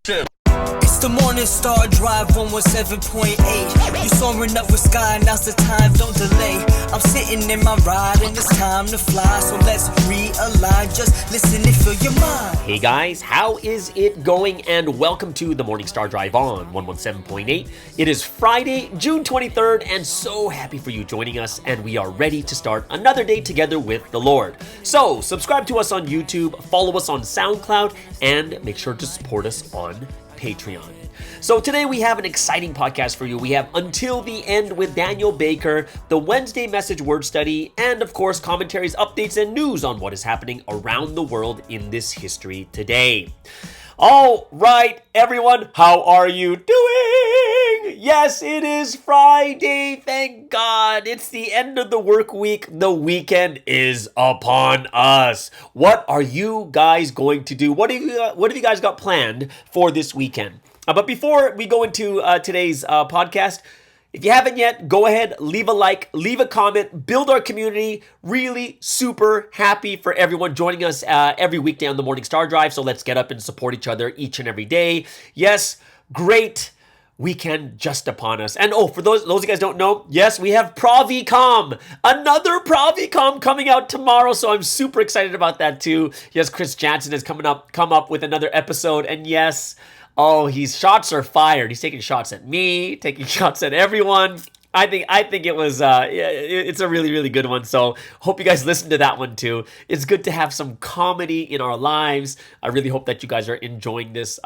It's the Morning Star Drive 117.8. You soaring up with sky, now's the time, don't delay. I'm sitting in my ride and it's time to fly. So let's realign, just listen and fill your mind. Hey guys, how is it going? And welcome to the Morning Star Drive on 117.8. It is Friday, June 23rd, and so happy for you joining us. And we are ready to start another day together with the Lord. So subscribe to us on YouTube, follow us on SoundCloud, and make sure to support us on Patreon. So today we have an exciting podcast for you. We have Until the End with Daniel Baker, the Wednesday message word study, and of course commentaries, updates, and news on what is happening around the world in this history today. All right, everyone, how are you doing? Yes, it is Friday. Thank God. It's the end of the work week. The weekend is upon us. What are you guys going to do? What have you guys got planned for this weekend? But before we go into today's podcast, if you haven't yet, go ahead, leave a like, leave a comment, build our community. Really super happy for everyone joining us every weekday on the Morning Star Drive. So let's get up and support each other each and every day. Yes, great weekend just upon us. And for those of you guys don't know, yes, we have Provicom, another Provicom coming out tomorrow. So I'm super excited about that too. Yes, Chris Jansen has come up with another episode. And yes, his shots are fired. He's taking shots at me, taking shots at everyone. I think it was it's a really, really good one. So hope you guys listen to that one too. It's good to have some comedy in our lives. I really hope that you guys are enjoying this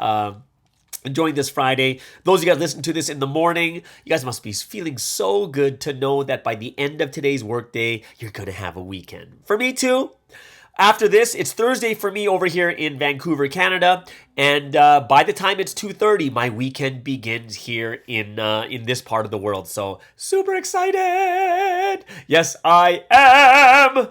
Friday. Those of you guys listen to this in the morning, you guys must be feeling so good to know that by the end of today's workday, you're gonna have a weekend. For me too. After this, it's Thursday for me over here in Vancouver, Canada, and by the time it's 2:30, my weekend begins here in this part of the world. So super excited! Yes, I am.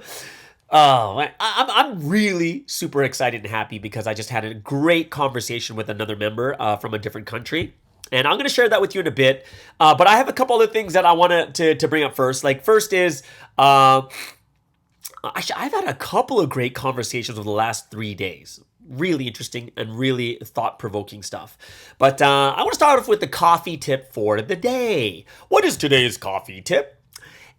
I'm really super excited and happy because I just had a great conversation with another member from a different country. And I'm going to share that with you in a bit. But I have a couple other things that I want to bring up first. Like first is, I've had a couple of great conversations over the last 3 days. Really interesting and really thought-provoking stuff. But I want to start off with the coffee tip for the day. What is today's coffee tip?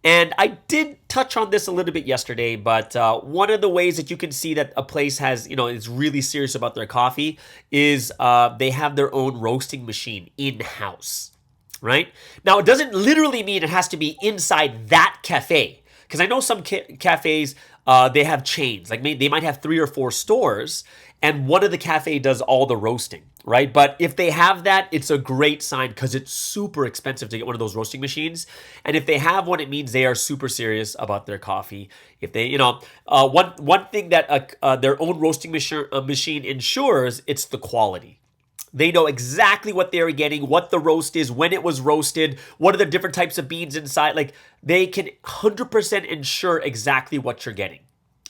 And I did touch on this a little bit yesterday, but one of the ways that you can see that a place has, is really serious about their coffee is they have their own roasting machine in-house, right? Now, it doesn't literally mean it has to be inside that cafe. Because I know some cafes, they have chains. Like they might have 3 or 4 stores, and one of the cafe does all the roasting, right? But if they have that, it's a great sign because it's super expensive to get one of those roasting machines. And if they have one, it means they are super serious about their coffee. If they, one thing that their own roasting machine ensures, it's the quality. They know exactly what they're getting, what the roast is, when it was roasted, what are the different types of beans inside. Like they can 100% ensure exactly what you're getting,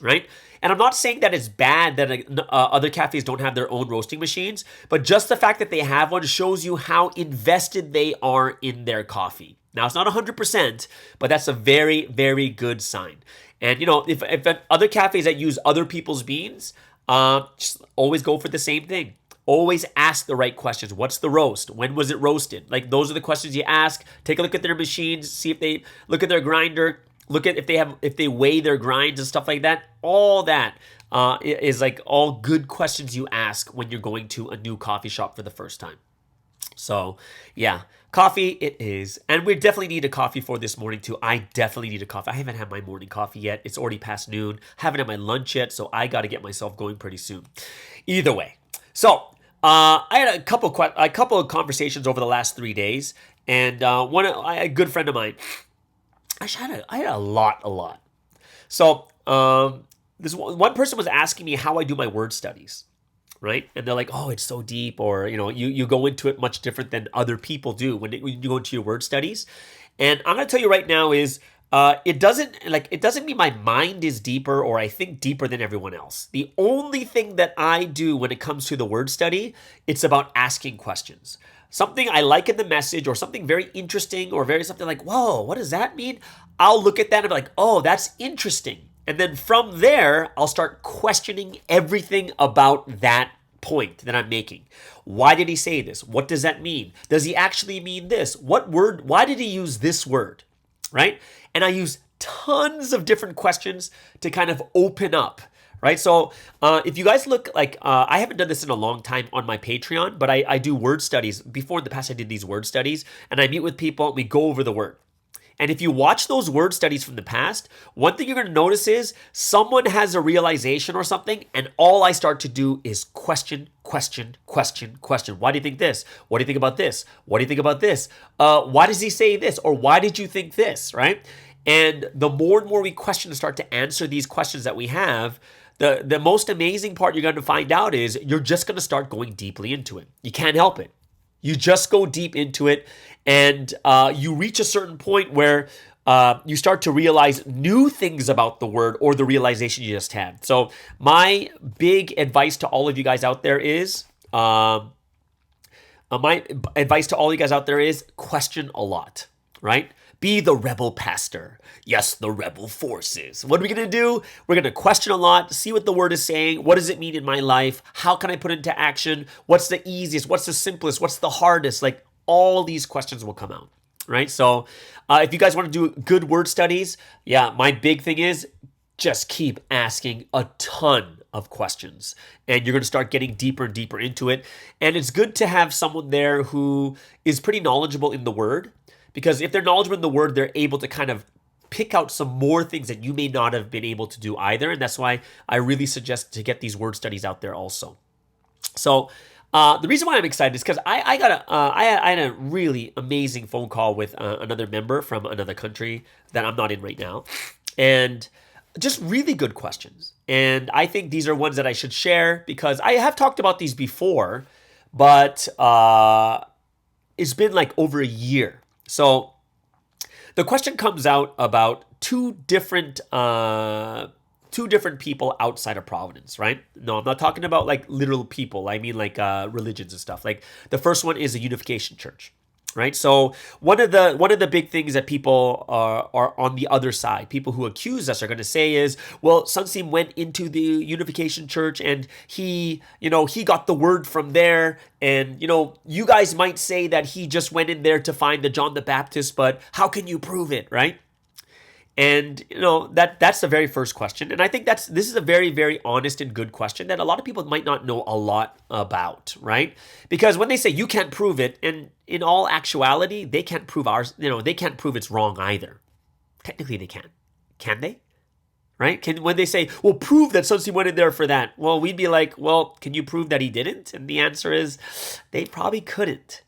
right? And I'm not saying that it's bad that other cafes don't have their own roasting machines, but just the fact that they have one shows you how invested they are in their coffee. Now, it's not 100%, but that's a very, very good sign. And, if other cafes that use other people's beans, just always go for the same thing. Always ask the right questions. What's the roast? When was it roasted? Like those are the questions you ask. Take a look at their machines. See if they look at their grinder. Look at if they weigh their grinds and stuff like that. All that is like all good questions you ask when you're going to a new coffee shop for the first time. So yeah, coffee it is. And we definitely need a coffee for this morning too. I definitely need a coffee. I haven't had my morning coffee yet. It's already past noon. Haven't had my lunch yet, so I got to get myself going pretty soon. Either way. So I had a couple of conversations over the last 3 days, and a good friend of mine. Actually, I had a lot. So this one person was asking me how I do my word studies, right? And they're like, "Oh, it's so deep," or you go into it much different than other people do when you go into your word studies. And I'm gonna tell you right now is it doesn't mean my mind is deeper or I think deeper than everyone else. The only thing that I do when it comes to the word study, it's about asking questions. Something I like in the message or something very interesting or very something like, whoa, what does that mean? I'll look at that and be like, oh, that's interesting. And then from there, I'll start questioning everything about that point that I'm making? Why did he say this? What does that mean? Does he actually mean this? What word? Why did he use this word? Right? And I use tons of different questions to kind of open up. Right? So if you guys look like, I haven't done this in a long time on my Patreon, but I do word studies. Before in the past, I did these word studies and I meet with people, we go over the word. And if you watch those word studies from the past, one thing you're going to notice is someone has a realization or something, and all I start to do is question. Why do you think this? What do you think about this? What do you think about this? Why does he say this? Or why did you think this, right? And the more and more we question and start to answer these questions that we have, the most amazing part you're going to find out is you're just going to start going deeply into it. You can't help it. You just go deep into it, and you reach a certain point where you start to realize new things about the word or the realization you just had. So my big advice to all of you guys out there is, question a lot, right? Be the rebel pastor. Yes, the rebel forces. What are we going to do? We're going to question a lot, see what the word is saying. What does it mean in my life? How can I put it into action? What's the easiest? What's the simplest? What's the hardest? Like all these questions will come out, right? So if you guys want to do good word studies, my big thing is just keep asking a ton of questions and you're going to start getting deeper and deeper into it. And it's good to have someone there who is pretty knowledgeable in the word. Because if they're knowledgeable in the word, they're able to kind of pick out some more things that you may not have been able to do either. And that's why I really suggest to get these word studies out there also. So the reason why I'm excited is because I had a really amazing phone call with another member from another country that I'm not in right now. And just really good questions. And I think these are ones that I should share because I have talked about these before, but it's been like over a year. So the question comes out about two different people outside of Providence, right? No, I'm not talking about like literal people. I mean like religions and stuff. Like the first one is a Unification Church, right? So one of the big things that people are on the other side, people who accuse us are going to say is, well, Sunsim went into the Unification Church and he got the word from there. And, you guys might say that he just went in there to find the John the Baptist, but how can you prove it, right? And, that's the very first question. And I think this is a very, very honest and good question that a lot of people might not know a lot about, right? Because when they say you can't prove it, and in all actuality, they can't prove they can't prove it's wrong either. Technically, they can. Can they? Right? When they say, well, prove that Sunsi went in there for that. Well, we'd be like, well, can you prove that he didn't? And the answer is they probably couldn't.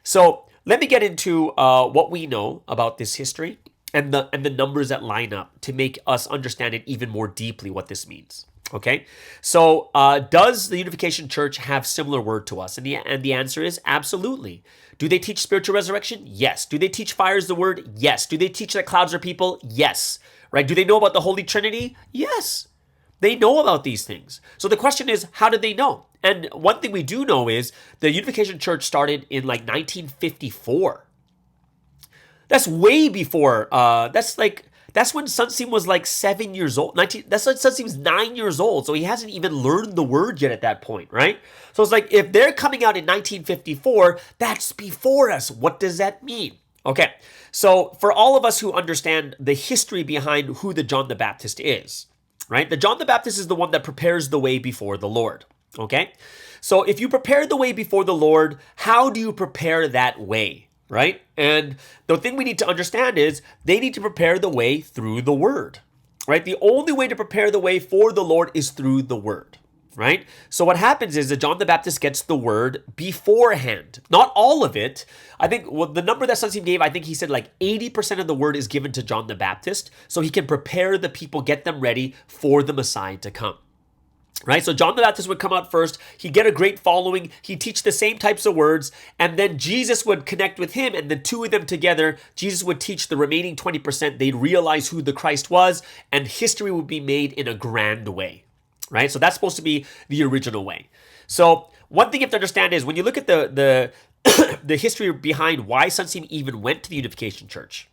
So let me get into what we know about this history and the numbers that line up to make us understand it even more deeply what this means. Okay, so does the Unification Church have similar word to us? And the answer is absolutely. Do they teach spiritual resurrection? Yes. Do they teach fire is the word? Yes. Do they teach that clouds are people? Yes. Right? Do they know about the Holy Trinity? Yes. They know about these things. So the question is, how did they know? And one thing we do know is the Unification Church started in like 1954. That's way before. That's when Sunsim was like 7 years old. That's when Sunsim's 9 years old. So he hasn't even learned the word yet at that point, right? So it's like if they're coming out in 1954, that's before us. What does that mean? Okay, so for all of us who understand the history behind who the John the Baptist is, right? The John the Baptist is the one that prepares the way before the Lord, okay? So if you prepare the way before the Lord, how do you prepare that way, right? And the thing we need to understand is they need to prepare the way through the Word, right? The only way to prepare the way for the Lord is through the Word. Right? So what happens is that John the Baptist gets the word beforehand. Not all of it. I think the number that Sunsim gave, I think he said like 80% of the word is given to John the Baptist so he can prepare the people, get them ready for the Messiah to come. Right? So John the Baptist would come out first. He'd get a great following. He'd teach the same types of words. And then Jesus would connect with him. And the two of them together, Jesus would teach the remaining 20%. They'd realize who the Christ was. And history would be made in a grand way. Right? So that's supposed to be the original way. So one thing you have to understand is when you look at the history behind why Sunsim even went to the Unification Church.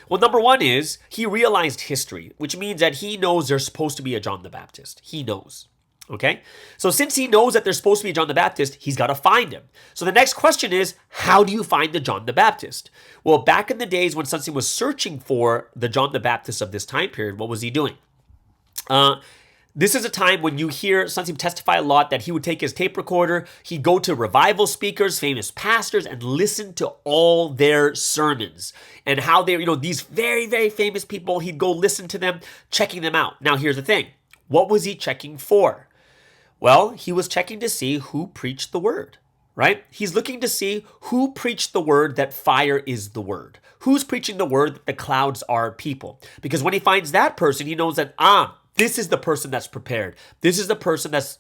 Well, number one is he realized history, which means that he knows there's supposed to be a John the Baptist. He knows. Okay, so since he knows that there's supposed to be John the Baptist, he's got to find him. So the next question is, how do you find the John the Baptist? Well, back in the days when Sun was searching for the John the Baptist of this time period, what was he doing? This is a time when you hear Sun testify a lot that he would take his tape recorder, he'd go to revival speakers, famous pastors, and listen to all their sermons and how they're, these very, very famous people, he'd go listen to them, checking them out. Now, here's the thing. What was he checking for? Well, he was checking to see who preached the word, right? He's looking to see who preached the word that fire is the word. Who's preaching the word that the clouds are people? Because when he finds that person, he knows that, this is the person that's prepared. This is the person that's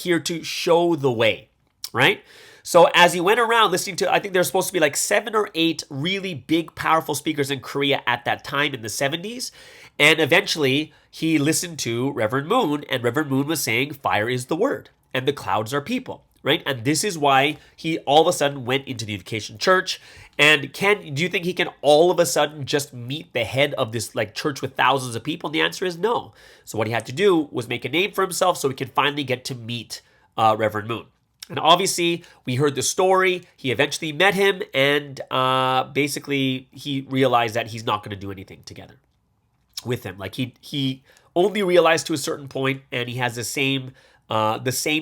here to show the way, right? So as he went around listening to, I think there's supposed to be like 7 or 8 really big, powerful speakers in Korea at that time in the 70s. And eventually he listened to Reverend Moon, and Reverend Moon was saying, fire is the word and the clouds are people, right? And this is why he all of a sudden went into the Unification Church. And do you think he can all of a sudden just meet the head of this like church with thousands of people? And the answer is no. So what he had to do was make a name for himself so he could finally get to meet Reverend Moon. And obviously, we heard the story. He eventually met him, and basically he realized that he's not going to do anything together with him. Like he only realized to a certain point, and he has the same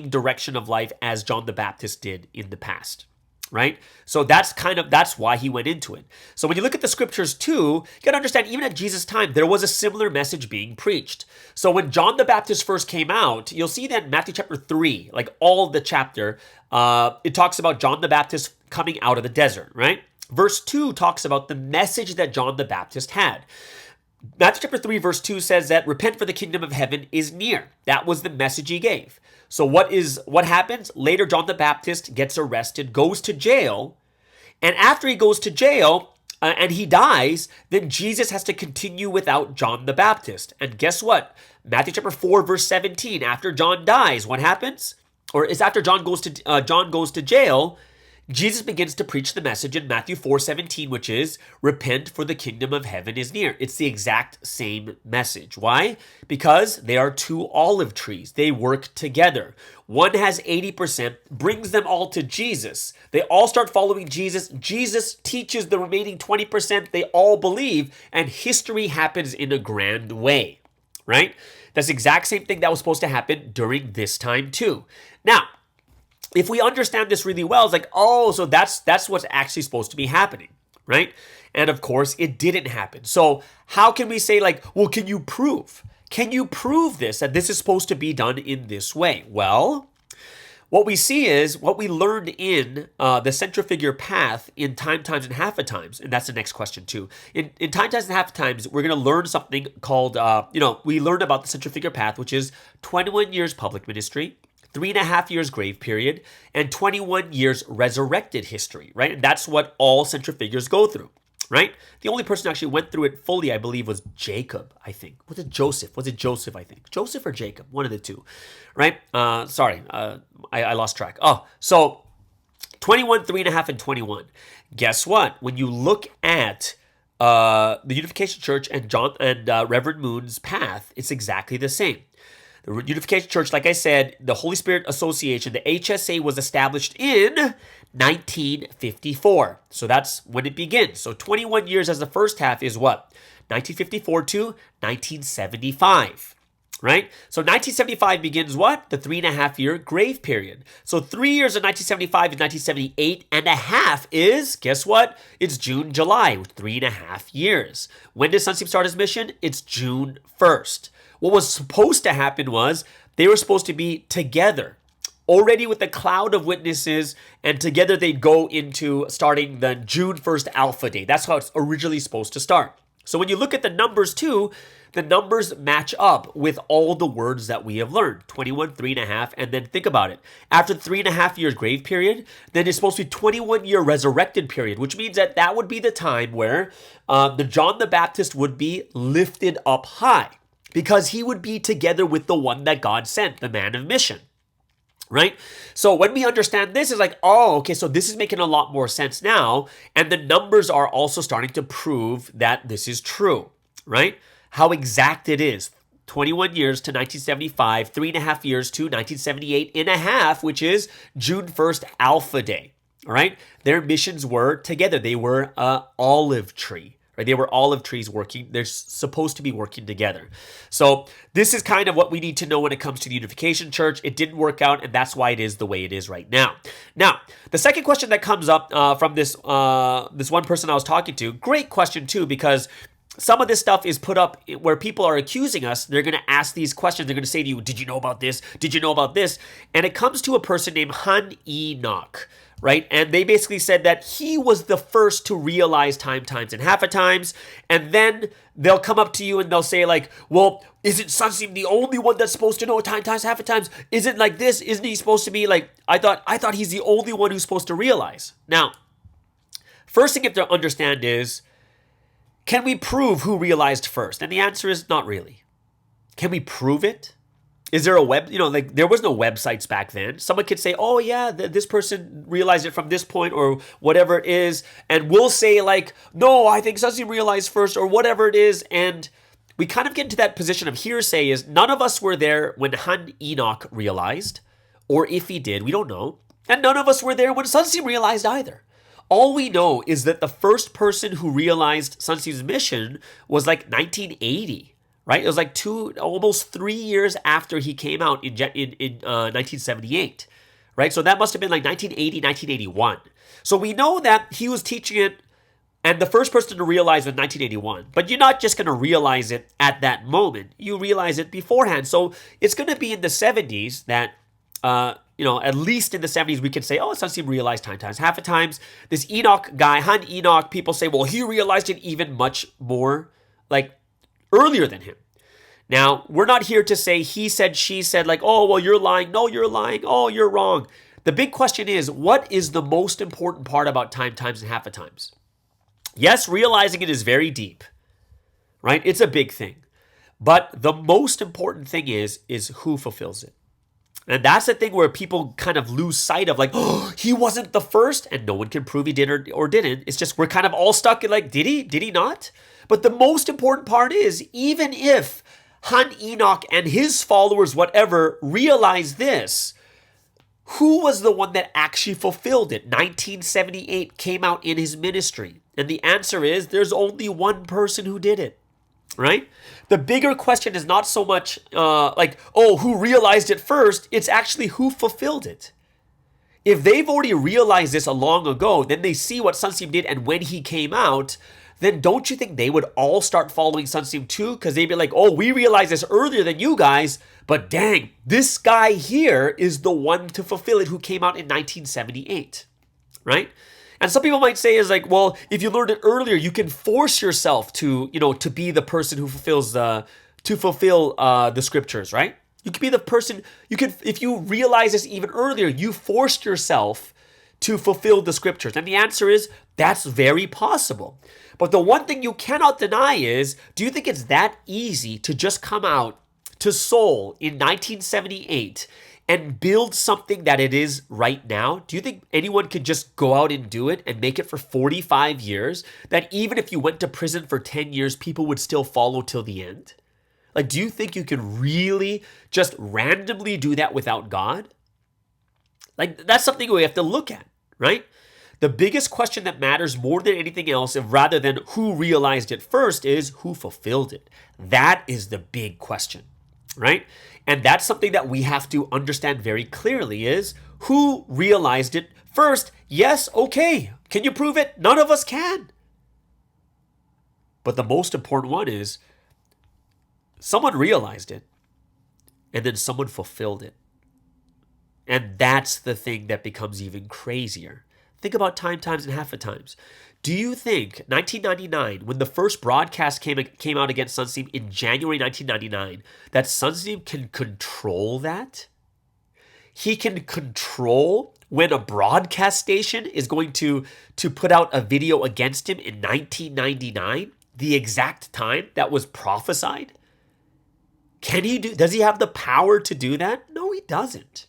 direction of life as John the Baptist did in the past. Right? So that's why he went into it. So when you look at the scriptures too, you got to understand, even at Jesus' time, there was a similar message being preached. So when John the Baptist first came out, you'll see that in Matthew chapter 3, like all of the chapter, it talks about John the Baptist coming out of the desert, right? Verse 2 talks about the message that John the Baptist had. Matthew chapter 3, verse 2 says that repent for the kingdom of heaven is near. That was the message he gave. So what happens? Later, John the Baptist gets arrested, goes to jail, and after he goes to jail and he dies, then Jesus has to continue without John the Baptist. And guess what? Matthew chapter 4, verse 17, after John dies, what happens? Or is after John goes to jail, Jesus begins to preach the message in Matthew 4:17, which is, repent for the kingdom of heaven is near. It's the exact same message. Why? Because they are 2 olive trees. They work together. One has 80%, brings them all to Jesus. They all start following Jesus. Jesus teaches the remaining 20%. They all believe, and history happens in a grand way, right? That's the exact same thing that was supposed to happen during this time too. Now, if we understand this really well, it's like, oh, so that's what's actually supposed to be happening, right? And of course, it didn't happen. So how can we say like, well, can you prove this, that this is supposed to be done in this way? Well, what we see is what we learned in the centrifugal path in Time, Times, and Half a Times. And that's the next question too. In Time, Times, and Half a Times, we're going to learn something called, we learned about the centrifugal path, which is 21 years public ministry, 3.5 years grave period, and 21 years resurrected history, right? And that's what all centrifugals go through, right? The only person who actually went through it fully, I believe, was Jacob, I think. Was it Joseph, I think? Joseph or Jacob, one of the two, right? I lost track. Oh, so 21, 3.5, and 21. Guess what? When you look at the Unification Church and Reverend Moon's path, it's exactly the same. The Unification Church, like I said, the Holy Spirit Association, the HSA, was established in 1954. So that's when it begins. So 21 years as the first half is what? 1954 to 1975, right? So 1975 begins what? The 3.5-year grave period. So 3 years of 1975 and 1978 and a half is, guess what? It's June, July, 3.5 years. When did Sunseep start his mission? It's June 1st. What was supposed to happen was they were supposed to be together, already with a cloud of witnesses, and together they'd go into starting the June 1st Alpha Day. That's how it's originally supposed to start. So when you look at the numbers too, the numbers match up with all the words that we have learned. 21, 3.5, and then think about it. After the 3.5 years grave period, then it's supposed to be 21-year resurrected period, which means that would be the time where the John the Baptist would be lifted up high, because he would be together with the one that God sent, the man of mission, right? So when we understand this, it's like, oh, okay, so this is making a lot more sense now. And the numbers are also starting to prove that this is true, right? How exact it is. 21 years to 1975, 3.5 years to 1978 and a half, which is June 1st, Alpha Day. All right. Their missions were together. They were an olive tree. Right? They were olive trees working. They're supposed to be working together. So this is kind of what we need to know when it comes to the Unification Church. It didn't work out, and that's why it is the way it is right now. Now, the second question that comes up from this one person I was talking to, great question too, because some of this stuff is put up where people are accusing us. They're going to ask these questions. They're going to say to you, did you know about this? Did you know about this? And it comes to a person named Han Enoch, right? And they basically said that he was the first to realize times, and half a times. And then they'll come up to you and they'll say like, well, isn't Sunseem the only one that's supposed to know times, half a times? Isn't like this? Isn't he supposed to be like, I thought he's the only one who's supposed to realize. Now, first thing you have to understand is, can we prove who realized first? And the answer is not really. Can we prove it? Is there a like there was no websites back then. Someone could say, oh yeah, this person realized it from this point or whatever it is. And we'll say like, no, I think Sunseem realized first or whatever it is. And we kind of get into that position of hearsay is none of us were there when Han Enoch realized, or if he did, we don't know. And none of us were there when Sunseem realized either. All we know is that the first person who realized Sunseem's mission was like 1980, right? It was like almost 3 years after he came out in 1978, right? So that must have been like 1980, 1981. So we know that he was teaching it, and the first person to realize was 1981. But you're not just going to realize it at that moment. You realize it beforehand. So it's going to be in the 70s that at least in the 70s, we can say, oh, Sunseem realized times, half a times. This Enoch guy, Han Enoch, people say, well, he realized it even much more, like, earlier than him. Now, we're not here to say he said, she said, like, oh, well, you're lying. No, you're lying. Oh, you're wrong. The big question is, what is the most important part about times, and half a times? Yes, realizing it is very deep, right? It's a big thing. But the most important thing is who fulfills it. And that's the thing where people kind of lose sight of like, oh, he wasn't the first and no one can prove he did or didn't. It's just we're kind of all stuck in like, did he not? But the most important part is even if Han Enoch and his followers, whatever, realize this, who was the one that actually fulfilled it? 1978 came out in his ministry. And the answer is there's only one person who did it. Right? The bigger question is not so much who realized it first? It's actually who fulfilled it. If they've already realized this a long ago, then they see what Sunseem did and when he came out, then don't you think they would all start following Sunseem too? Because they'd be like, oh, we realized this earlier than you guys, but dang, this guy here is the one to fulfill it who came out in 1978, right? And some people might say is like, well, if you learned it earlier, you can force yourself to be the person who fulfills the scriptures, right? You could be the person, if you realize this even earlier, you forced yourself to fulfill the scriptures. And the answer is, that's very possible. But the one thing you cannot deny is, do you think it's that easy to just come out to Seoul in 1978 and build something that it is right now? Do you think anyone could just go out and do it and make it for 45 years? That even if you went to prison for 10 years, people would still follow till the end? Like, do you think you can really just randomly do that without God? Like, that's something we have to look at, right? The biggest question that matters more than anything else, rather than who realized it first, is who fulfilled it. That is the big question, right? And that's something that we have to understand very clearly is who realized it first. Yes, okay. Can you prove it? None of us can. But the most important one is someone realized it and then someone fulfilled it. And that's the thing that becomes even crazier. Think about times, and half a times. Do you think 1999, when the first broadcast came out against Sunseem in January 1999, that Sunseem can control that? He can control when a broadcast station is going to put out a video against him in 1999, the exact time that was prophesied? Does he have the power to do that? No, he doesn't.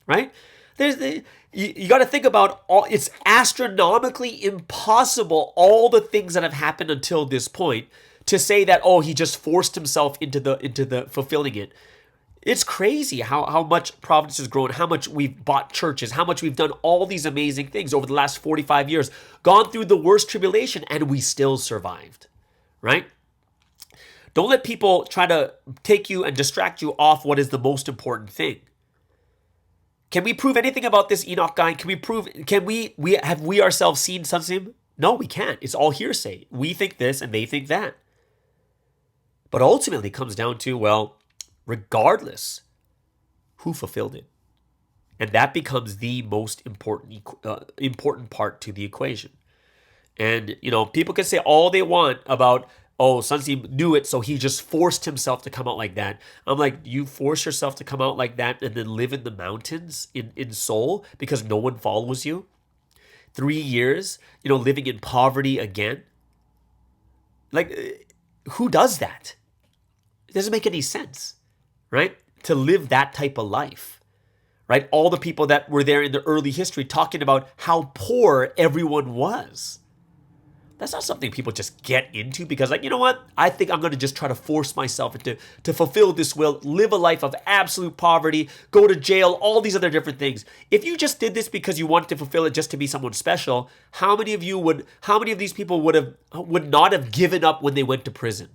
Right? You got to think about it's astronomically impossible, all the things that have happened until this point, to say that, oh, he just forced himself into the fulfilling it. It's crazy how much Providence has grown, how much we've bought churches, how much we've done all these amazing things over the last 45 years, gone through the worst tribulation, and we still survived, right? Don't let people try to take you and distract you off what is the most important thing. Can we prove anything about this Enoch guy? Can we ourselves seen something? No, we can't. It's all hearsay. We think this and they think that. But ultimately it comes down to, well, regardless, who fulfilled it? And that becomes the most important part to the equation. And, people can say all they want about, oh, Sunsi knew it, so he just forced himself to come out like that. I'm like, you force yourself to come out like that and then live in the mountains in Seoul because no one follows you? 3 years, living in poverty again? Like, who does that? It doesn't make any sense, right? To live that type of life, right? All the people that were there in the early history talking about how poor everyone was. That's not something people just get into because, like, you know what? I think I'm going to just try to force myself to fulfill this will, live a life of absolute poverty, go to jail, all these other different things. If you just did this because you wanted to fulfill it just to be someone special, how many of these people would not have given up when they went to prison?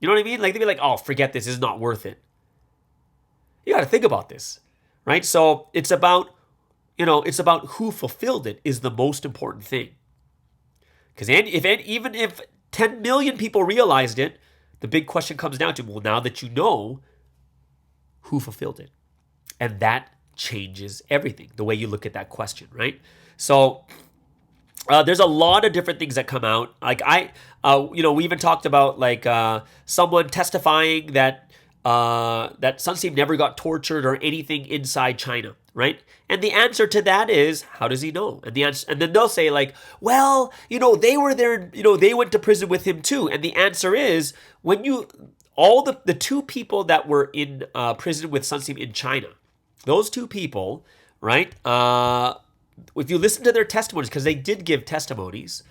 You know what I mean? Like, they'd be like, oh, forget this is not worth it. You got to think about this, right? So it's about who fulfilled it is the most important thing. Because even if 10 million people realized it, the big question comes down to, well, now that you know, who fulfilled it? And that changes everything, the way you look at that question, right? So there's a lot of different things that come out. Like we even talked about someone testifying that Sunseem never got tortured or anything inside China, right? And the answer to that is, how does he know? And then they'll say like, well, they were there, they went to prison with him too. And the answer is, when the two people that were in prison with Sunseem in China, those two people, right? If you listen to their testimonies, because they did give testimonies,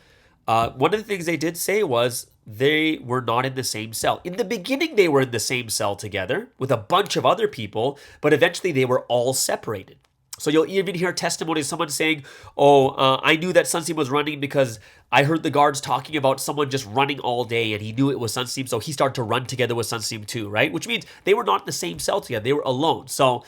one of the things they did say was they were not in the same cell. In the beginning, they were in the same cell together with a bunch of other people, but eventually they were all separated. So you'll even hear testimonies, someone saying, I knew that Sunseem was running because I heard the guards talking about someone just running all day and he knew it was Sunseem, so he started to run together with Sunseem too, right? Which means they were not in the same cell together. They were alone. So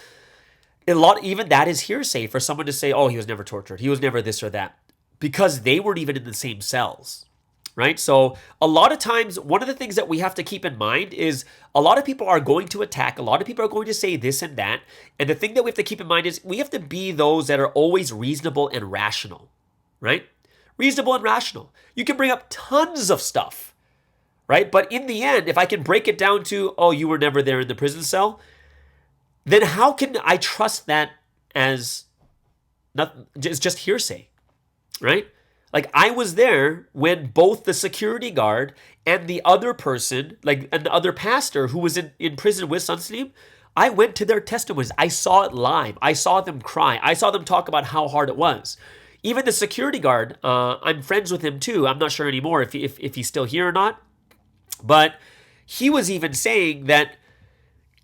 even that is hearsay for someone to say, oh, he was never tortured. He was never this or that. Because they weren't even in the same cells, right? So a lot of times, one of the things that we have to keep in mind is a lot of people are going to attack. A lot of people are going to say this and that. And the thing that we have to keep in mind is we have to be those that are always reasonable and rational, right? Reasonable and rational. You can bring up tons of stuff, right? But in the end, if I can break it down to, oh, you were never there in the prison cell, then how can I trust that as just hearsay, right? Like, I was there when both the security guard and the other person, and the other pastor who was in prison with Sunseem, I went to their testimonies. I saw it live. I saw them cry. I saw them talk about how hard it was. Even the security guard, I'm friends with him too. I'm not sure anymore if he's still here or not. But he was even saying that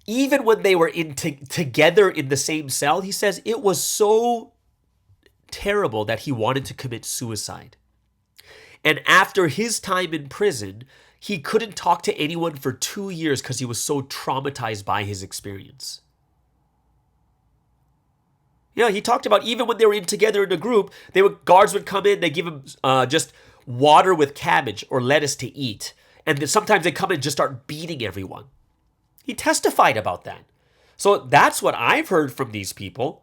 even when they were together in the same cell, he says it was so terrible that he wanted to commit suicide. And after his time in prison, he couldn't talk to anyone for 2 years because he was so traumatized by his experience. Yeah, he talked about even when they were together in a group, guards would come in, they give him just water with cabbage or lettuce to eat. And then sometimes they come in and just start beating everyone. He testified about that. So that's what I've heard from these people.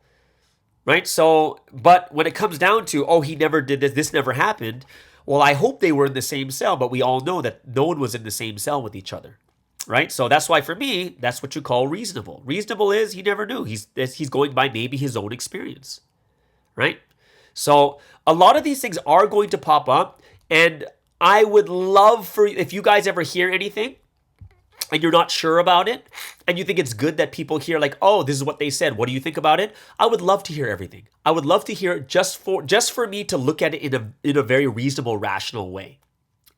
Right? So, but when it comes down to, oh, he never did this never happened. Well, I hope they were in the same cell, but we all know that no one was in the same cell with each other. Right? So that's why for me, that's what you call reasonable. Reasonable is he never knew. He's going by maybe his own experience. Right? So a lot of these things are going to pop up, and I would love if you guys ever hear anything, and you're not sure about it, and you think it's good that people hear like, oh, this is what they said, what do you think about it? I would love to hear everything. I would love to hear it just for me to look at it in a very reasonable, rational way,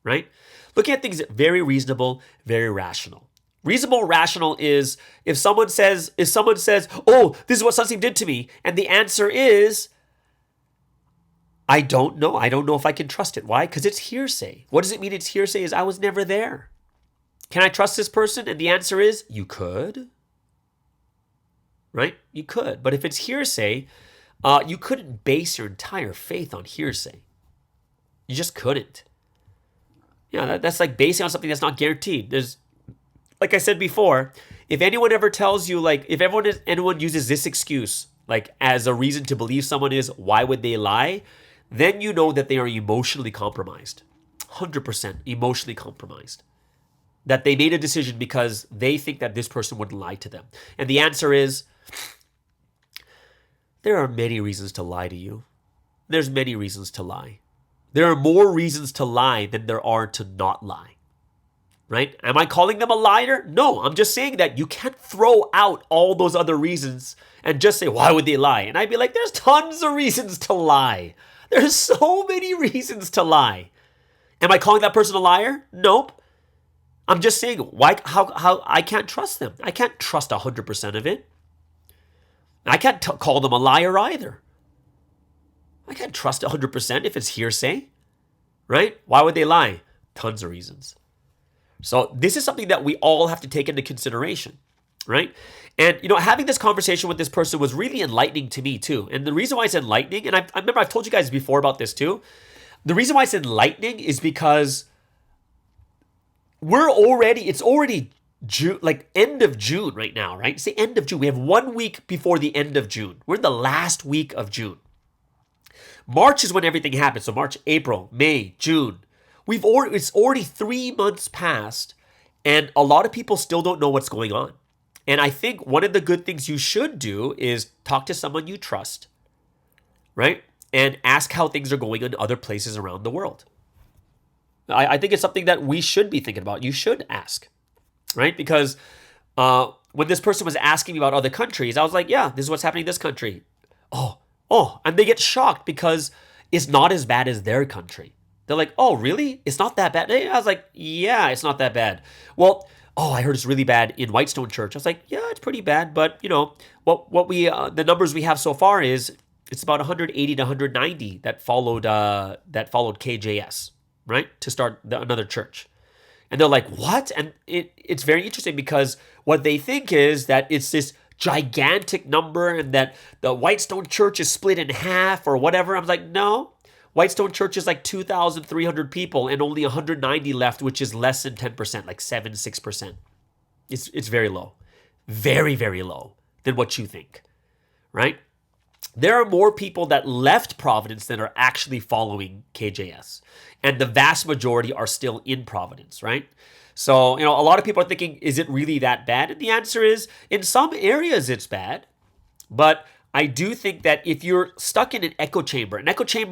right? Looking at things very reasonable, very rational. Reasonable, rational is if someone says, oh, this is what Sunstein did to me, and the answer is, I don't know. I don't know if I can trust it. Why? Because it's hearsay. What does it mean it's hearsay? Is I was never there. Can I trust this person? And the answer is, you could. Right? You could. But if it's hearsay, you couldn't base your entire faith on hearsay. You just couldn't. Yeah, that's like basing on something that's not guaranteed. There's, like I said before, if anyone ever tells you, like, if anyone uses this excuse, like, as a reason to believe someone is, why would they lie? Then you know that they are emotionally compromised. 100% emotionally compromised. That they made a decision because they think that this person would lie to them. And the answer is, there are many reasons to lie to you. There's many reasons to lie. There are more reasons to lie than there are to not lie. Right? Am I calling them a liar? No, I'm just saying that you can't throw out all those other reasons and just say, why would they lie? And I'd be like, there's tons of reasons to lie. There's so many reasons to lie. Am I calling that person a liar? Nope. I'm just saying, how I can't trust them. I can't trust 100% of it. I can't call them a liar either. I can't trust 100% if it's hearsay, right? Why would they lie? Tons of reasons. So this is something that we all have to take into consideration, right? And, having this conversation with this person was really enlightening to me too. And the reason why it's enlightening, and I remember I've told you guys before about this too. The reason why it's enlightening is because it's already June, like end of June right now, right? Say end of June. We have 1 week before the end of June. We're in the last week of June. March is when everything happens. So March, April, May, June. It's already 3 months past, and a lot of people still don't know what's going on. And I think one of the good things you should do is talk to someone you trust, right? And ask how things are going in other places around the world. I think it's something that we should be thinking about. You should ask, right? Because when this person was asking me about other countries, I was like, yeah, this is what's happening in this country. Oh, and they get shocked because it's not as bad as their country. They're like, oh, really? It's not that bad? I was like, yeah, it's not that bad. Well, I heard it's really bad in Whitestone Church. I was like, yeah, it's pretty bad. But, the numbers we have so far is it's about 180 to 190 that followed KJS, right? To start another church. And they're like, what? And it's very interesting because what they think is that it's this gigantic number and that the Whitestone Church is split in half or whatever. I was like, no. Whitestone Church is like 2,300 people and only 190 left, which is less than 10%, like 6%. It's very low. Very, very low than what you think, right? There are more people that left Providence than are actually following KJS. And the vast majority are still in Providence, right? So, a lot of people are thinking, is it really that bad? And the answer is, in some areas it's bad. But I do think that if you're stuck in an echo chamber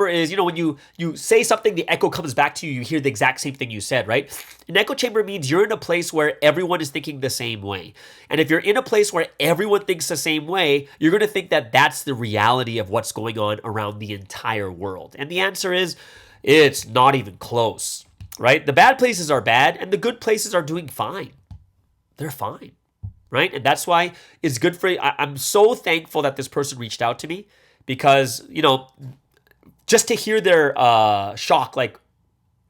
is, when you say something, the echo comes back to you, you hear the exact same thing you said, right? An echo chamber means you're in a place where everyone is thinking the same way. And if you're in a place where everyone thinks the same way, you're going to think that that's the reality of what's going on around the entire world. And the answer is, it's not even close, right? The bad places are bad and the good places are doing fine. They're fine. Right? And that's why it's good for you. I'm so thankful that this person reached out to me because, just to hear their shock, like,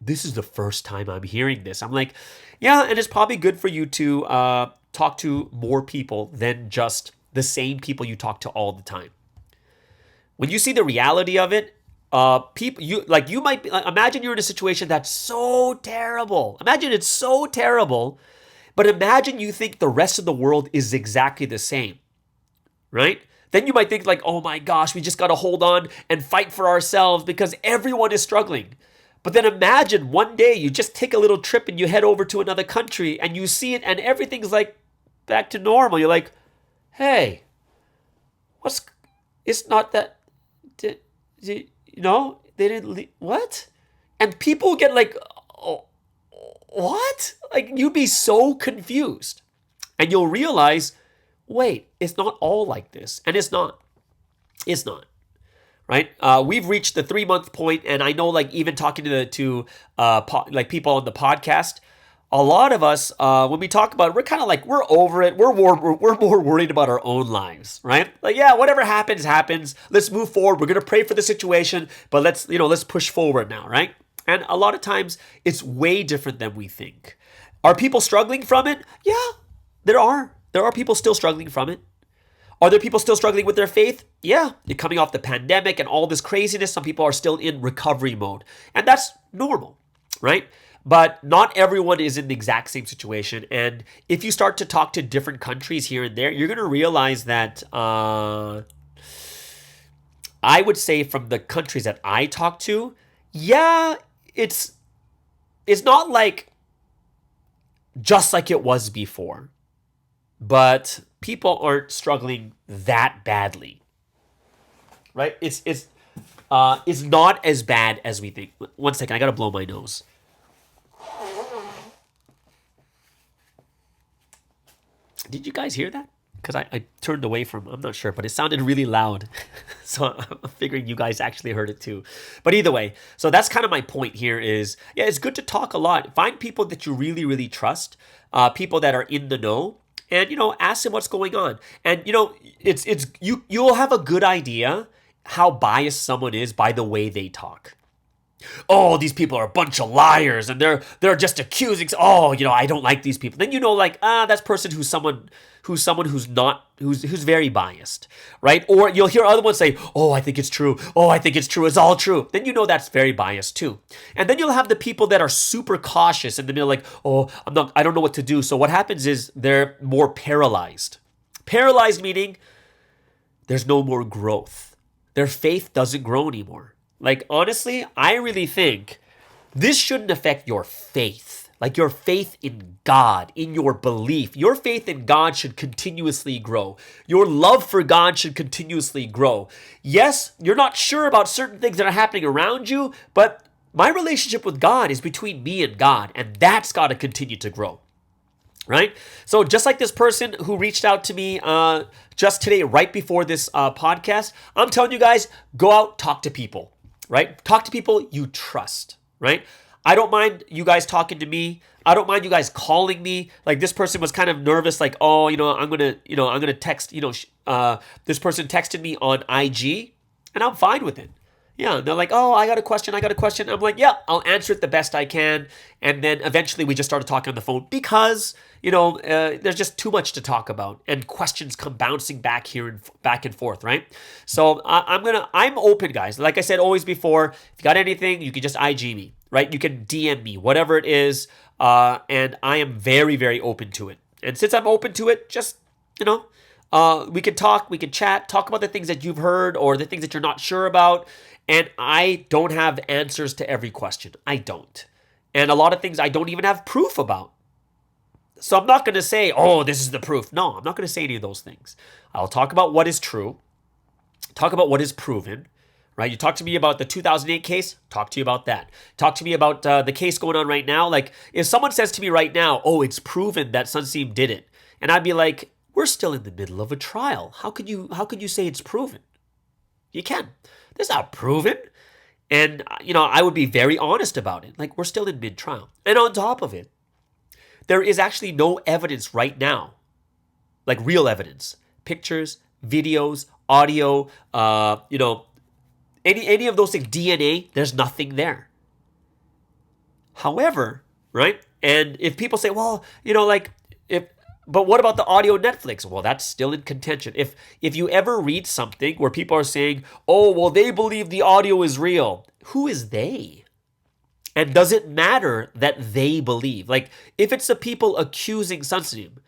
this is the first time I'm hearing this. I'm like, yeah, and it's probably good for you to talk to more people than just the same people you talk to all the time. When you see the reality of it, you might be, imagine you're in a situation that's so terrible. Imagine it's so terrible. But imagine you think the rest of the world is exactly the same, right? Then you might think like, oh my gosh, we just got to hold on and fight for ourselves because everyone is struggling. But then imagine one day you just take a little trip and you head over to another country and you see it and everything's like back to normal. You're like, hey, it's not that, they didn't leave, what? And people get like, oh, what? Like, you'd be so confused. And you'll realize, wait, it's not all like this. And it's not. It's not. right? We've reached the 3-month point, and I know, like, even talking to people on the podcast, a lot of us, when we talk about it, we're kind of like, we're over it. We're more worried about our own lives, right? Like, yeah, whatever happens, happens. Let's move forward. We're going to pray for the situation, but let's push forward now, right? And a lot of times it's way different than we think. Are people struggling from it? Yeah, there are. There are people still struggling from it. Are there people still struggling with their faith? Yeah, you're coming off the pandemic and all this craziness. Some people are still in recovery mode, and that's normal, right? But not everyone is in the exact same situation. And if you start to talk to different countries here and there, you're going to realize that I would say from the countries that I talk to, yeah, it's not like just like it was before, but people aren't struggling that badly, right? It's not as bad as we think. One second, I got to blow my nose. Did you guys hear that? Because I turned away from, I'm not sure, but it sounded really loud. So I'm figuring you guys actually heard it too. But either way, so that's kind of my point here is, yeah, it's good to talk a lot. Find people that you really, really trust, people that are in the know, and, ask them what's going on. And, you'll have a good idea how biased someone is by the way they talk. Oh, these people are a bunch of liars and they're just accusing. Oh, I don't like these people. Then that's person who's very biased, right? Or you'll hear other ones say, "Oh, I think it's true. Oh, I think it's true. It's all true." Then that's very biased too. And then you'll have the people that are super cautious and they're like, "Oh, I don't know what to do." So what happens is they're more paralyzed. Paralyzed meaning there's no more growth. Their faith doesn't grow anymore. Like, honestly, I really think this shouldn't affect your faith. Like, your faith in God, in your belief. Your faith in God should continuously grow. Your love for God should continuously grow. Yes, you're not sure about certain things that are happening around you, but my relationship with God is between me and God, and that's got to continue to grow. Right? So just like this person who reached out to me just today, right before this podcast, I'm telling you guys, go out, talk to people. Right? Talk to people you trust, right? I don't mind you guys talking to me. I don't mind you guys calling me. Like, this person was kind of nervous, like, oh, I'm gonna text, this person texted me on IG, and I'm fine with it. Yeah, and they're like, oh, I got a question. I'm like, yeah, I'll answer it the best I can. And then eventually we just started talking on the phone because, there's just too much to talk about and questions come bouncing back and forth, right? So I'm open, guys. Like I said always before, if you got anything, you can just IG me, right? You can DM me, whatever it is. And I am very, very open to it. And since I'm open to it, just, we can talk, we can chat, talk about the things that you've heard or the things that you're not sure about. And I don't have answers to every question. I don't. And a lot of things I don't even have proof about. So I'm not going to say, oh, this is the proof. No, I'm not going to say any of those things. I'll talk about what is true, talk about what is proven, right? You talk to me about the 2008 case, talk to you about that. Talk to me about the case going on right now. Like, if someone says to me right now, oh, it's proven that Sunseam did it, and I'd be like, we're still in the middle of a trial. How could you say it's proven? You can. That's not proven. And, I would be very honest about it. Like, we're still in mid-trial. And on top of it, there is actually no evidence right now, like real evidence, pictures, videos, audio, any of those things, DNA, there's nothing there. However, right? And if people say, well, but what about the audio Netflix? Well, that's still in contention. If you ever read something where people are saying, oh, well, they believe the audio is real, who is they? And does it matter that they believe? Like, if it's the people accusing Sunseam,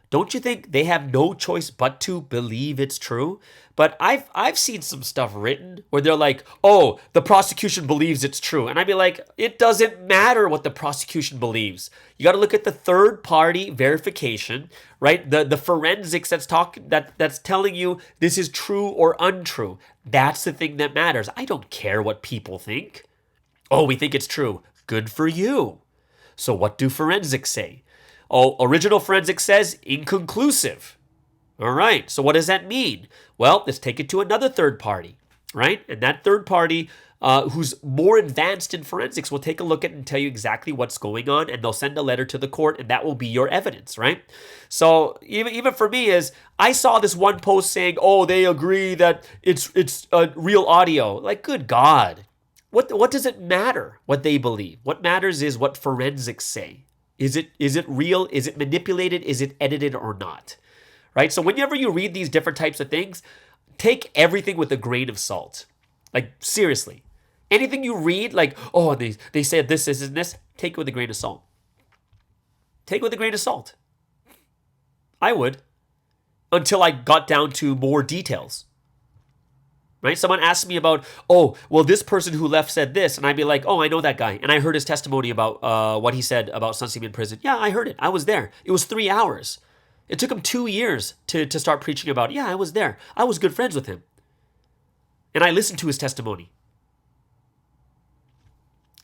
don't you think they have no choice but to believe it's true? But I've seen some stuff written where they're like, oh, the prosecution believes it's true. And I'd be like, it doesn't matter what the prosecution believes. You got to look at the third party verification, right? The forensics that's telling you this is true or untrue. That's the thing that matters. I don't care what people think. Oh, we think it's true. Good for you. So what do forensics say? Oh, original forensics says inconclusive. All right, so what does that mean? Well, let's take it to another third party. right? And that third party who's more advanced in forensics will take a look at it and tell you exactly what's going on, and they'll send a letter to the court, and that will be your evidence, right? So even for me is, I saw this one post saying, oh, they agree that it's real audio. Like, good God. What does it matter what they believe? What matters is what forensics say. Is it real? Is it manipulated? Is it edited or not? Right? So whenever you read these different types of things, take everything with a grain of salt. Like, seriously. Anything you read, like, oh, they said this, and this, take it with a grain of salt. Take it with a grain of salt. I would. Until I got down to more details. Right? Someone asked me about, oh, well, this person who left said this, and I'd be like, oh, I know that guy, and I heard his testimony about what he said about Sunseam in prison. Yeah, I heard it. I was there. It was 3 hours. It took him 2 years to start preaching about, yeah, I was there. I was good friends with him. And I listened to his testimony.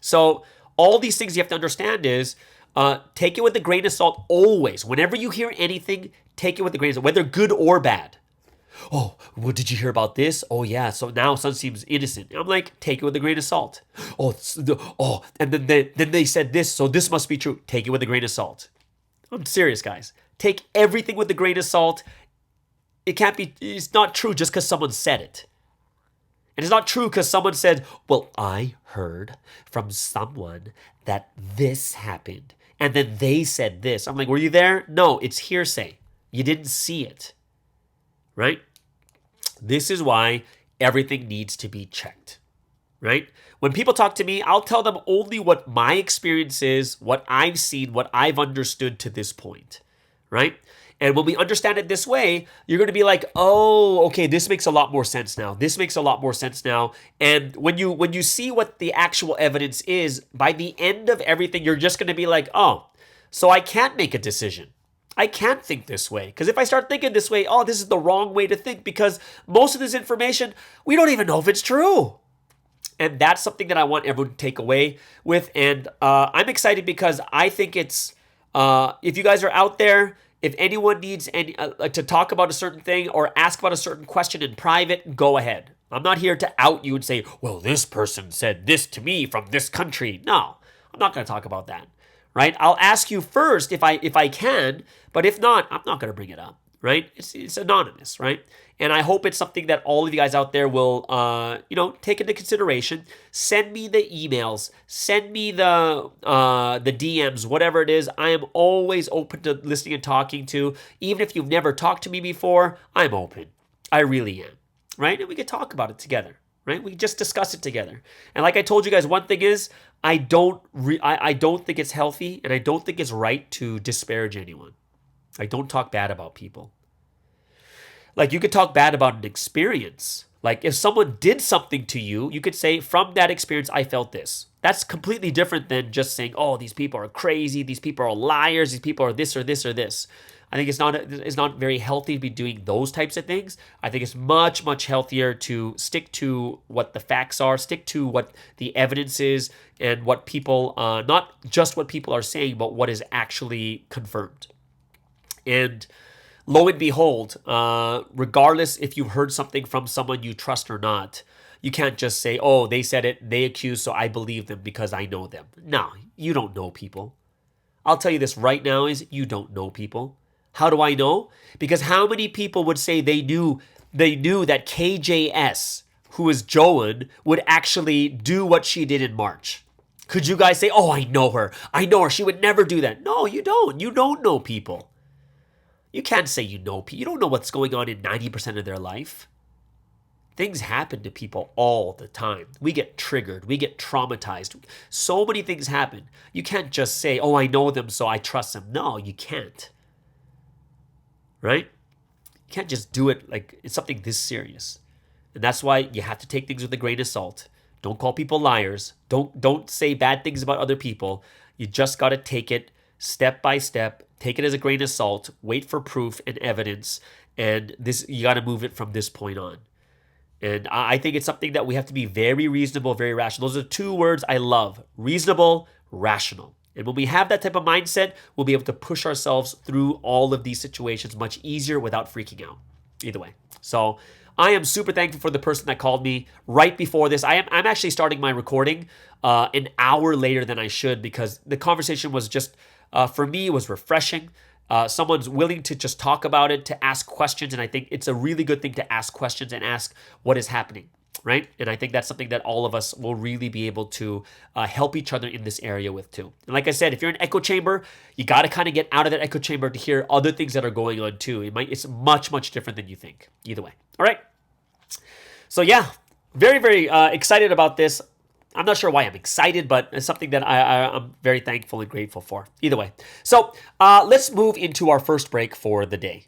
So all these things you have to understand is, take it with a grain of salt always. Whenever you hear anything, take it with a grain of salt, whether good or bad. Oh, well, did you hear about this? Oh, yeah, so now Sunseam's innocent. I'm like, take it with a grain of salt. And then they said this, so this must be true. Take it with a grain of salt. I'm serious, guys. Take everything with a grain of salt. It's not true just because someone said it. And it's not true because someone said, well, I heard from someone that this happened. And then they said this. I'm like, were you there? No, it's hearsay. You didn't see it. Right? This is why everything needs to be checked. Right? When people talk to me, I'll tell them only what my experience is, what I've seen, what I've understood to this point. Right? And when we understand it this way, you're going to be like, oh, okay, this makes a lot more sense now. This makes a lot more sense now. And when you see what the actual evidence is, by the end of everything, you're just going to be like, oh, so I can't make a decision. I can't think this way. Because if I start thinking this way, oh, this is the wrong way to think, because most of this information, we don't even know if it's true. And that's something that I want everyone to take away with. And I'm excited because I think it's, if you guys are out there, if anyone needs to talk about a certain thing or ask about a certain question in private, go ahead. I'm not here to out you and say, well, this person said this to me from this country. No, I'm not going to talk about that. Right? I'll ask you first if I can, but if not, I'm not going to bring it up. Right? It's anonymous, right? And I hope it's something that all of you guys out there will, take into consideration. Send me the emails, send me the DMs, whatever it is. I am always open to listening and talking to. Even if you've never talked to me before, I'm open. I really am, right? And we can talk about it together, right? We just discuss it together. And like I told you guys, one thing is, I don't think it's healthy, and I don't think it's right to disparage anyone. I don't talk bad about people. Like, you could talk bad about an experience. Like, if someone did something to you, you could say, from that experience, I felt this. That's completely different than just saying, oh, these people are crazy, these people are liars, these people are this or this or this. I think it's not very healthy to be doing those types of things. I think it's much, much healthier to stick to what the facts are, stick to what the evidence is, and what people, not just what people are saying, but what is actually confirmed. And lo and behold, regardless if you heard something from someone you trust or not, you can't just say, oh, they said it, they accused, so I believe them because I know them. No, you don't know people. I'll tell you this right now is you don't know people. How do I know? Because how many people would say they knew that KJS, who is Joan, would actually do what she did in March? Could you guys say, oh, I know her, she would never do that? No, you don't. You don't know people. You can't say you know people. You don't know what's going on in 90% of their life. Things happen to people all the time. We get triggered. We get traumatized. So many things happen. You can't just say, oh, I know them, so I trust them. No, you can't. Right? You can't just do it like it's something this serious. And that's why you have to take things with a grain of salt. Don't call people liars. Don't say bad things about other people. You just got to take it step by step. Take it as a grain of salt. Wait for proof and evidence. And this, you got to move it from this point on. And I think it's something that we have to be very reasonable, very rational. Those are two words I love. Reasonable, rational. And when we have that type of mindset, we'll be able to push ourselves through all of these situations much easier without freaking out. Either way. So I am super thankful for the person that called me right before this. I'm actually starting my recording an hour later than I should because the conversation was just, for me, it was refreshing. Someone's willing to just talk about it, to ask questions, and I think it's a really good thing to ask questions and ask what is happening, right? And I think that's something that all of us will really be able to help each other in this area with too. And like I said, if you're in an echo chamber, you got to kind of get out of that echo chamber to hear other things that are going on too. It's much, much different than you think. Either way. All right. So yeah, very, very excited about this. I'm not sure why I'm excited, but it's something that I'm very thankful and grateful for. Either way. So let's move into our first break for the day.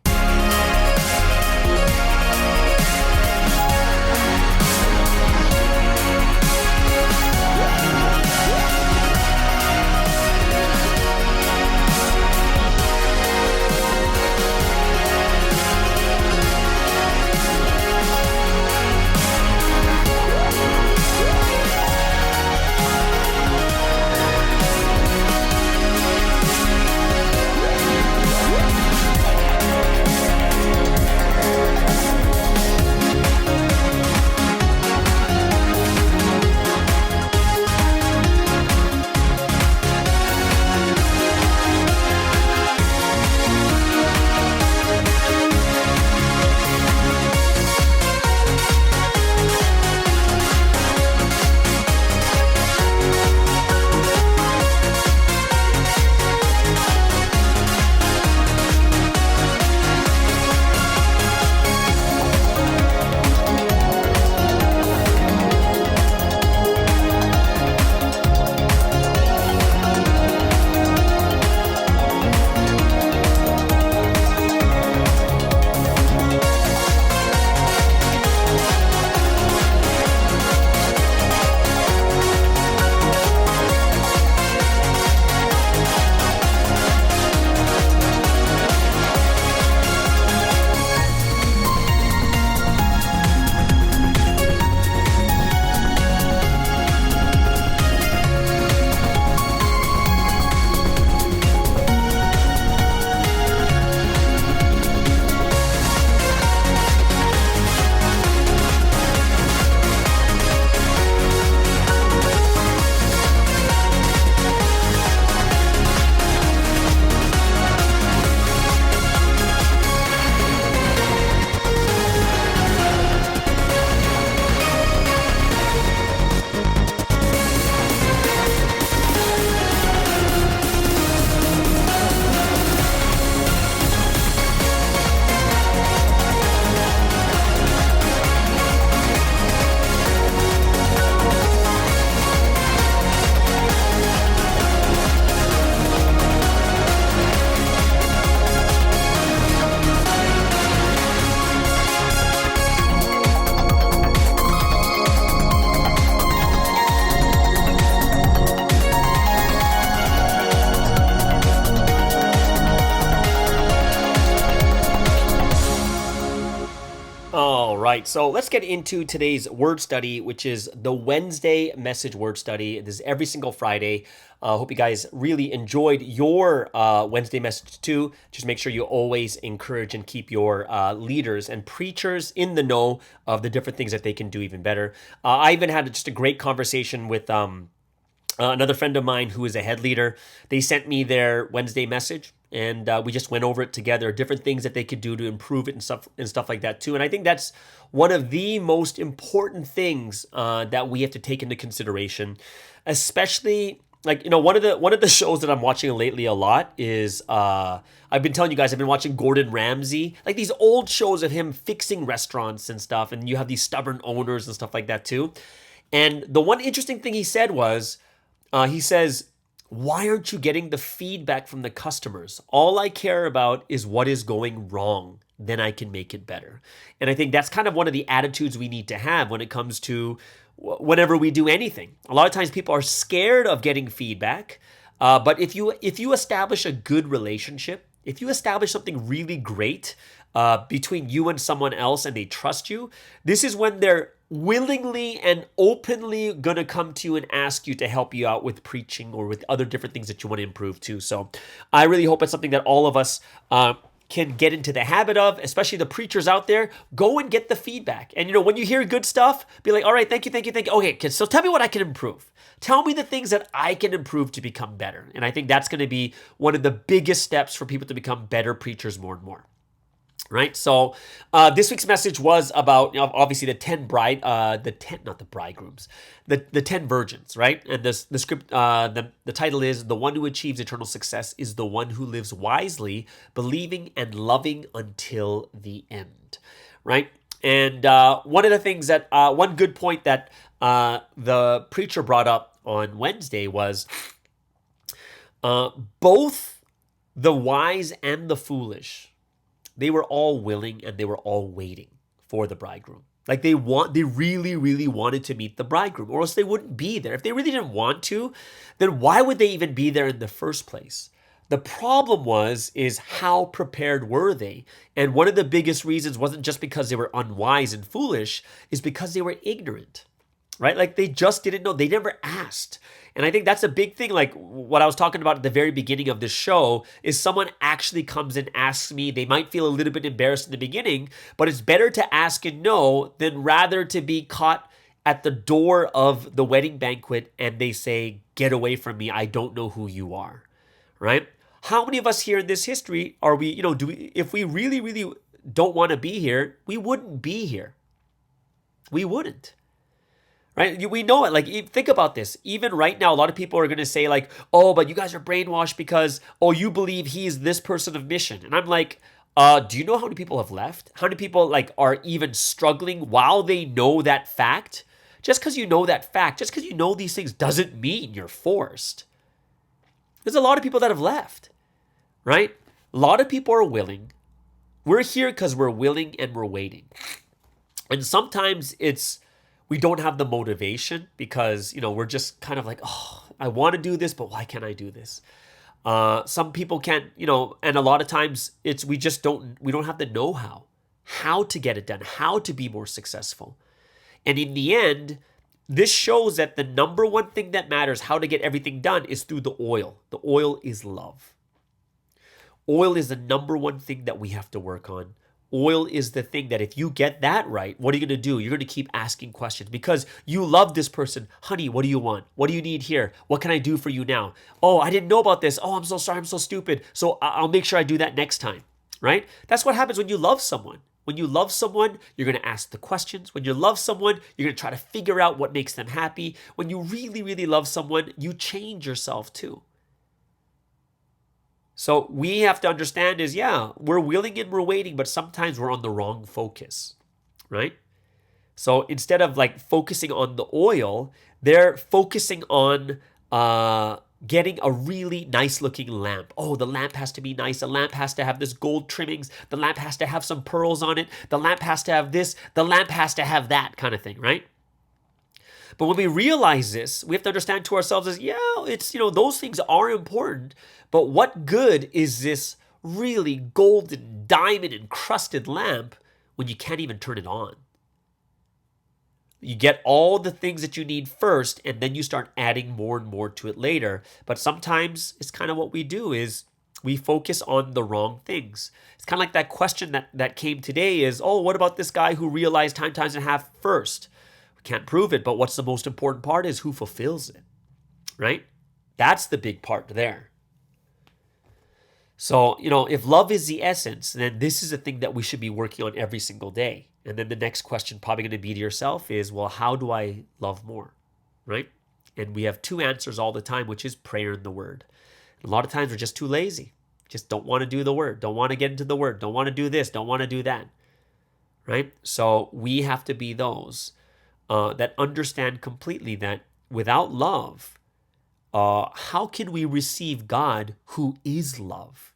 right, so let's get into today's word study, which is the Wednesday message word study. This is every single Friday. Hope you guys really enjoyed your Wednesday message too. Just make sure you always encourage and keep your leaders and preachers in the know of the different things that they can do even better. I even had just a great conversation with another friend of mine who is a head leader. They sent me their Wednesday message, and we just went over it together, different things that they could do to improve it and stuff like that too. And I think that's one of the most important things that we have to take into consideration, especially like, you know, one of the shows that I'm watching lately a lot is I've been telling you guys, I've been watching Gordon Ramsay, like these old shows of him fixing restaurants and stuff, and you have these stubborn owners and stuff like that too. And the one interesting thing he said was, he says, why aren't you getting the feedback from the customers? All I care about is what is going wrong. Then I can make it better. And I think that's kind of one of the attitudes we need to have when it comes to whenever we do anything. A lot of times people are scared of getting feedback. But if you establish a good relationship, if you establish something really great between you and someone else and they trust you, this is when they're willingly and openly going to come to you and ask you to help you out with preaching or with other different things that you want to improve too. So I really hope it's something that all of us can get into the habit of, especially the preachers out there, go and get the feedback. And, when you hear good stuff, be like, all right, thank you. Okay, so tell me what I can improve. Tell me the things that I can improve to become better. And I think that's going to be one of the biggest steps for people to become better preachers more and more. Right, so this week's message was about obviously the 10 virgins, right? And the script, the title is "The one who achieves eternal success is the one who lives wisely, believing and loving until the end," right? And one of the things that one good point that the preacher brought up on Wednesday was both the wise and the foolish. They were all willing and they were all waiting for the bridegroom. Like they really, really wanted to meet the bridegroom, or else they wouldn't be there. If they really didn't want to, then why would they even be there in the first place? The problem is how prepared were they? And one of the biggest reasons wasn't just because they were unwise and foolish, is because they were ignorant, right? Like they just didn't know. They never asked. And I think that's a big thing. Like what I was talking about at the very beginning of this show is someone actually comes and asks me. They might feel a little bit embarrassed in the beginning, but it's better to ask and know than rather to be caught at the door of the wedding banquet and they say, "Get away from me. I don't know who you are," right? How many of us here in this history are we, if we really, really don't want to be here, we wouldn't be here. We wouldn't. Right? We know it. Like, think about this. Even right now, a lot of people are going to say like, "Oh, but you guys are brainwashed because, you believe he's this person of mission." And I'm like, do you know how many people have left? How many people are even struggling while they know that fact? Just because you know that fact, just because you know these things doesn't mean you're forced. There's a lot of people that have left, right? A lot of people are willing. We're here because we're willing and we're waiting. And sometimes we don't have the motivation because, we're just kind of like, "Oh, I want to do this, but why can't I do this?" Some people can't, and a lot of times we don't have the know-how, how to get it done, how to be more successful. And in the end, this shows that the number one thing that matters, how to get everything done, is through the oil. The oil is love. Oil is the number one thing that we have to work on. Oil is the thing that if you get that right, what are you going to do? You're going to keep asking questions because you love this person. "Honey, what do you want? What do you need here? What can I do for you now? Oh, I didn't know about this. Oh, I'm so sorry. I'm so stupid. So I'll make sure I do that next time," right? That's what happens when you love someone. When you love someone, you're going to ask the questions. When you love someone, you're going to try to figure out what makes them happy. When you really, really love someone, you change yourself too. So we have to understand we're willing and we're waiting, but sometimes we're on the wrong focus, right? So instead of focusing on the oil, they're focusing on getting a really nice looking lamp. Oh, the lamp has to be nice. The lamp has to have this gold trimmings. The lamp has to have some pearls on it. The lamp has to have this. The lamp has to have that kind of thing, right? But when we realize this, we have to understand to ourselves those things are important, but what good is this really golden, diamond encrusted lamp when you can't even turn it on? You get all the things that you need first, and then you start adding more and more to it later. But sometimes it's kind of what we do is we focus on the wrong things. It's kind of like that question that came today is, what about this guy who realized time times and a half first? We can't prove it, but what's the most important part is who fulfills it, right? That's the big part there. So, if love is the essence, then this is the thing that we should be working on every single day. And then the next question probably going to be to yourself is, well, how do I love more, right? And we have two answers all the time, which is prayer and the word. And a lot of times we're just too lazy. Just don't want to do the word. Don't want to get into the word. Don't want to do this. Don't want to do that, right? So we have to be those that understand completely that without love, how can we receive God who is love?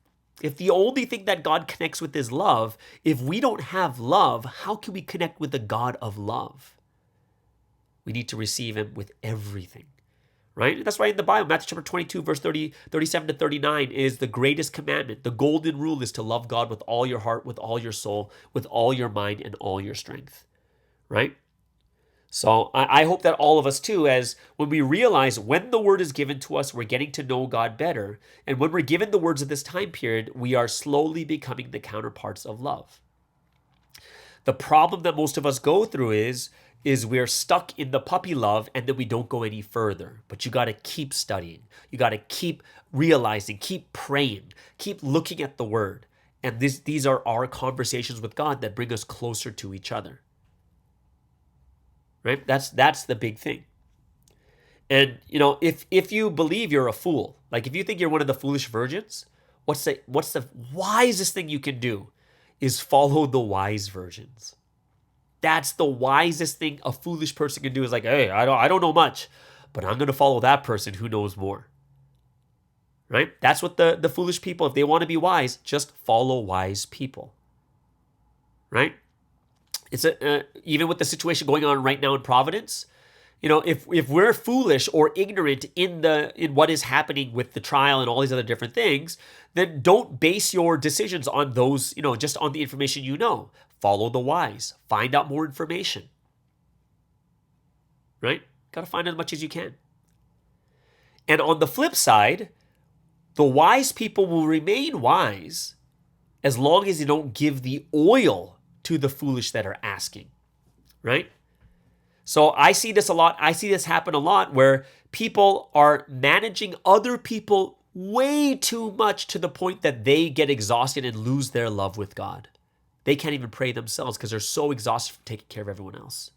If the only thing that God connects with is love, if we don't have love, how can we connect with the God of love? We need to receive him with everything, right? That's why in the Bible, Matthew chapter 22, verse 37 to 39 is the greatest commandment. The golden rule is to love God with all your heart, with all your soul, with all your mind, and all your strength, right? So I hope that all of us too, as when we realize when the word is given to us, we're getting to know God better. And when we're given the words of this time period, we are slowly becoming the counterparts of love. The problem that most of us go through is we're stuck in the puppy love and then we don't go any further. But you got to keep studying. You got to keep realizing, keep praying, keep looking at the word. And these are our conversations with God that bring us closer to each other. Right? That's the big thing. And if you believe you're a fool, like if you think you're one of the foolish virgins, what's the wisest thing you can do is follow the wise virgins. That's the wisest thing a foolish person can do, is like, hey, I don't know much, but I'm going to follow that person who knows more. Right? That's what the foolish people, if they want to be wise, just follow wise people. Right? It's even with the situation going on right now in Providence, if we're foolish or ignorant in what is happening with the trial and all these other different things, then don't base your decisions on those, just on the information you know. Follow the wise. Find out more information. Right? Got to find out as much as you can. And on the flip side, the wise people will remain wise as long as they don't give the oil to the foolish that are asking, right? So I see this a lot. I see this happen a lot where people are managing other people way too much to the point that they get exhausted and lose their love with God. They can't even pray themselves because they're so exhausted from taking care of everyone else,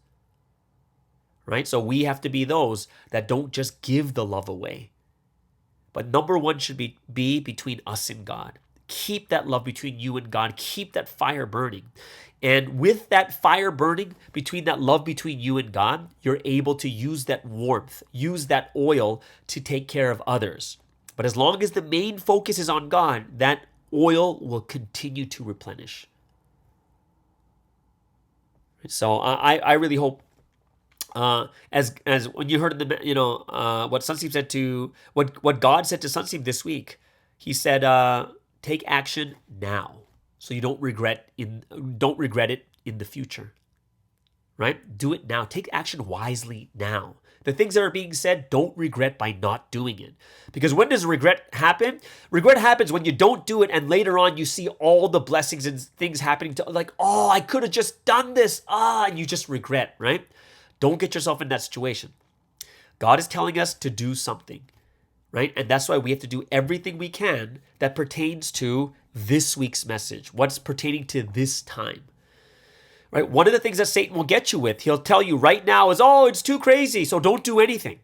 right? So we have to be those that don't just give the love away. But number one should be between us and God. Keep that love between you and God. Keep that fire burning. And with that fire burning between that love between you and God, you're able to use that warmth, use that oil to take care of others. But as long as the main focus is on God, that oil will continue to replenish. So I really hope, as when you heard what Sunsteam said to what God said to Sunsteam this week, he said, take action now, so you don't regret it in the future. Right? Do it now. Take action wisely now. The things that are being said, don't regret by not doing it. Because when does regret happen? Regret happens when you don't do it and later on you see all the blessings and things happening to, like, oh, I could have just done this. And you just regret, right? Don't get yourself in that situation. God is telling us to do something, right? And that's why we have to do everything we can that pertains to this week's message, what's pertaining to this time. Right? One of the things that Satan will get you with, he'll tell you right now is, oh, it's too crazy, so don't do anything.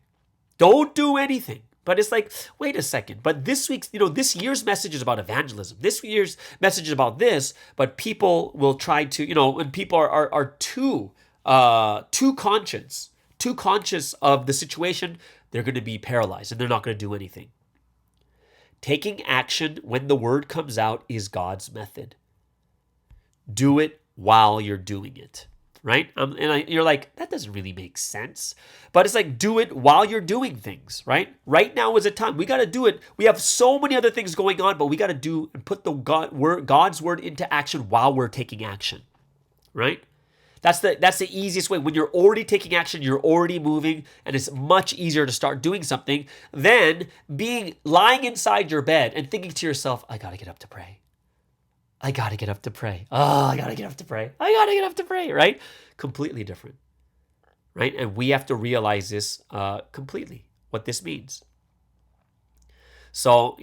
Don't do anything. But it's like, wait a second. But this week's, this year's message is about evangelism. This year's message is about this, but people will try to, when people are too conscious of the situation, they're going to be paralyzed and they're not going to do anything. Taking action when the word comes out is God's method. Do it while you're doing it, right? You're like, that doesn't really make sense. But it's like, do it while you're doing things, right? Right now is a time. We got to do it. We have so many other things going on, but we got to do and put God's word into action while we're taking action, right? That's the easiest way. When you're already taking action, you're already moving, and it's much easier to start doing something than lying inside your bed and thinking to yourself, I got to get up to pray. I got to get up to pray. Oh, I got to get up to pray. I got to get up to pray, right? Completely different, right? And we have to realize this completely, what this means. So,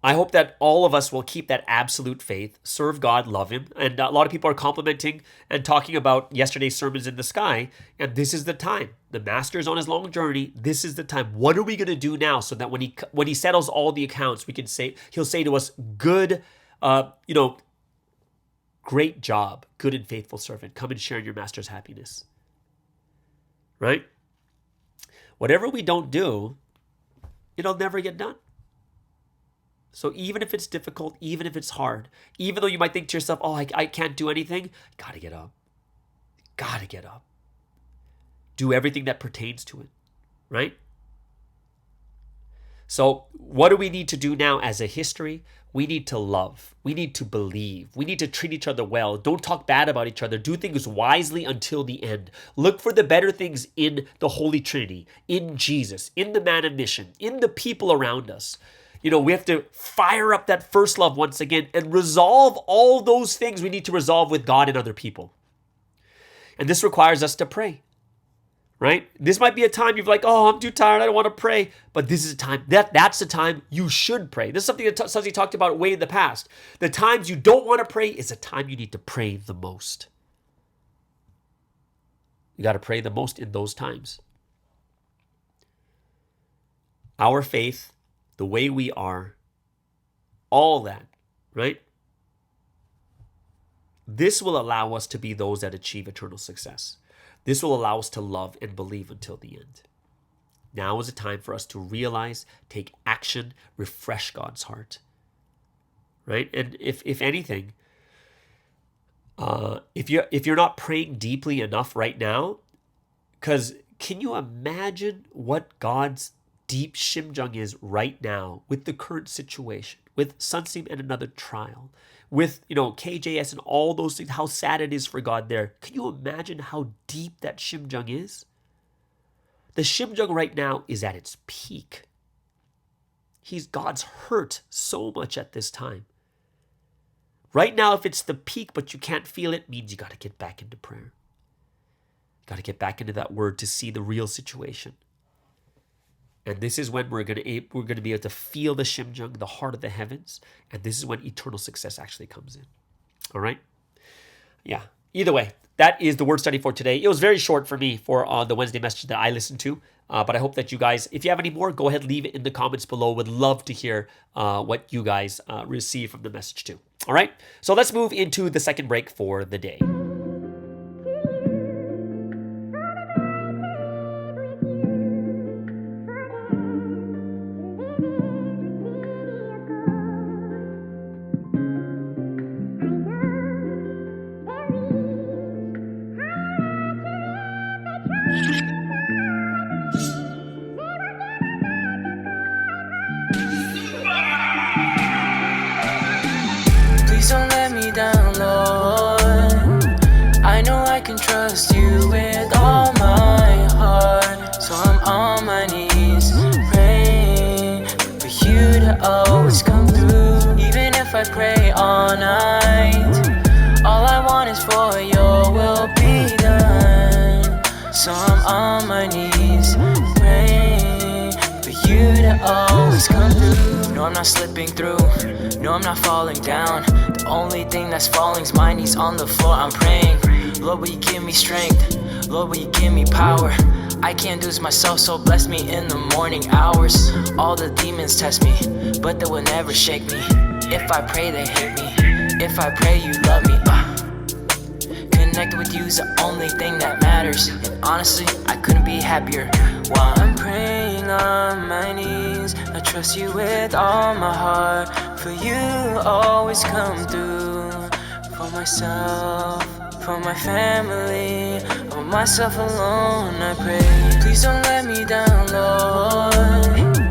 I hope that all of us will keep that absolute faith, serve God, love Him. And a lot of people are complimenting and talking about yesterday's sermons in the sky. And this is the time. The Master's on his long journey. This is the time. What are we going to do now so that when he settles all the accounts, he'll say to us, good, great job, good and faithful servant. Come and share in your Master's happiness. Right? Whatever we don't do, it'll never get done. So even if it's difficult, even if it's hard, even though you might think to yourself, oh, I can't do anything, gotta get up. Gotta get up. Do everything that pertains to it, right? So what do we need to do now as a history? We need to love. We need to believe. We need to treat each other well. Don't talk bad about each other. Do things wisely until the end. Look for the better things in the Holy Trinity, in Jesus, in the man of mission, in the people around us. We have to fire up that first love once again and resolve all those things we need to resolve with God and other people. And this requires us to pray, right? This might be a time you're like, oh, I'm too tired, I don't want to pray. But this is a time, that's the time you should pray. This is something that Suzy talked about way in the past. The times you don't want to pray is the time you need to pray the most. You got to pray the most in those times. Our faith, the way we are, all that, right? This will allow us to be those that achieve eternal success. This will allow us to love and believe until the end. Now is a time for us to realize, take action, refresh God's heart, right? And if anything, if you're not praying deeply enough right now, because can you imagine what God's deep shimjung is right now with the current situation, with Sunsim and another trial, with KJS and all those things, how sad it is for God there. Can you imagine how deep that shimjung is? The shimjung right now is at its peak. God's hurt so much at this time. Right now, if it's the peak but you can't feel it, means you got to get back into prayer. You got to get back into that word to see the real situation. And this is when we're going to be able to feel the shimjung, the heart of the heavens. And this is when eternal success actually comes in. All right? Yeah. Either way, that is the word study for today. It was very short for me for the Wednesday message that I listened to. But I hope that you guys, if you have any more, go ahead, leave it in the comments below. Would love to hear what you guys receive from the message too. All right? So let's move into the second break for the day. Please don't let me down, Lord. I know I can trust you with all my heart. So I'm on my knees, praying for you to always come through. Even if I pray all night, all I want is for your will be done. So I'm on my knees, praying for you to always come through. No, I'm not slipping through. No, I'm not falling down. The only thing that's falling is my knees on the floor. I'm praying, Lord, will you give me strength? Lord, will you give me power? I can't do this myself, so bless me in the morning hours. All the demons test me, but they will never shake me. If I pray, they hate me. If I pray, you love me. Connected with you is the only thing that matters. And honestly, I couldn't be happier. While I'm praying on my knees, I trust you with all my heart. For you always come through. For myself, for my family, for myself alone I pray. Please don't let me down, Lord.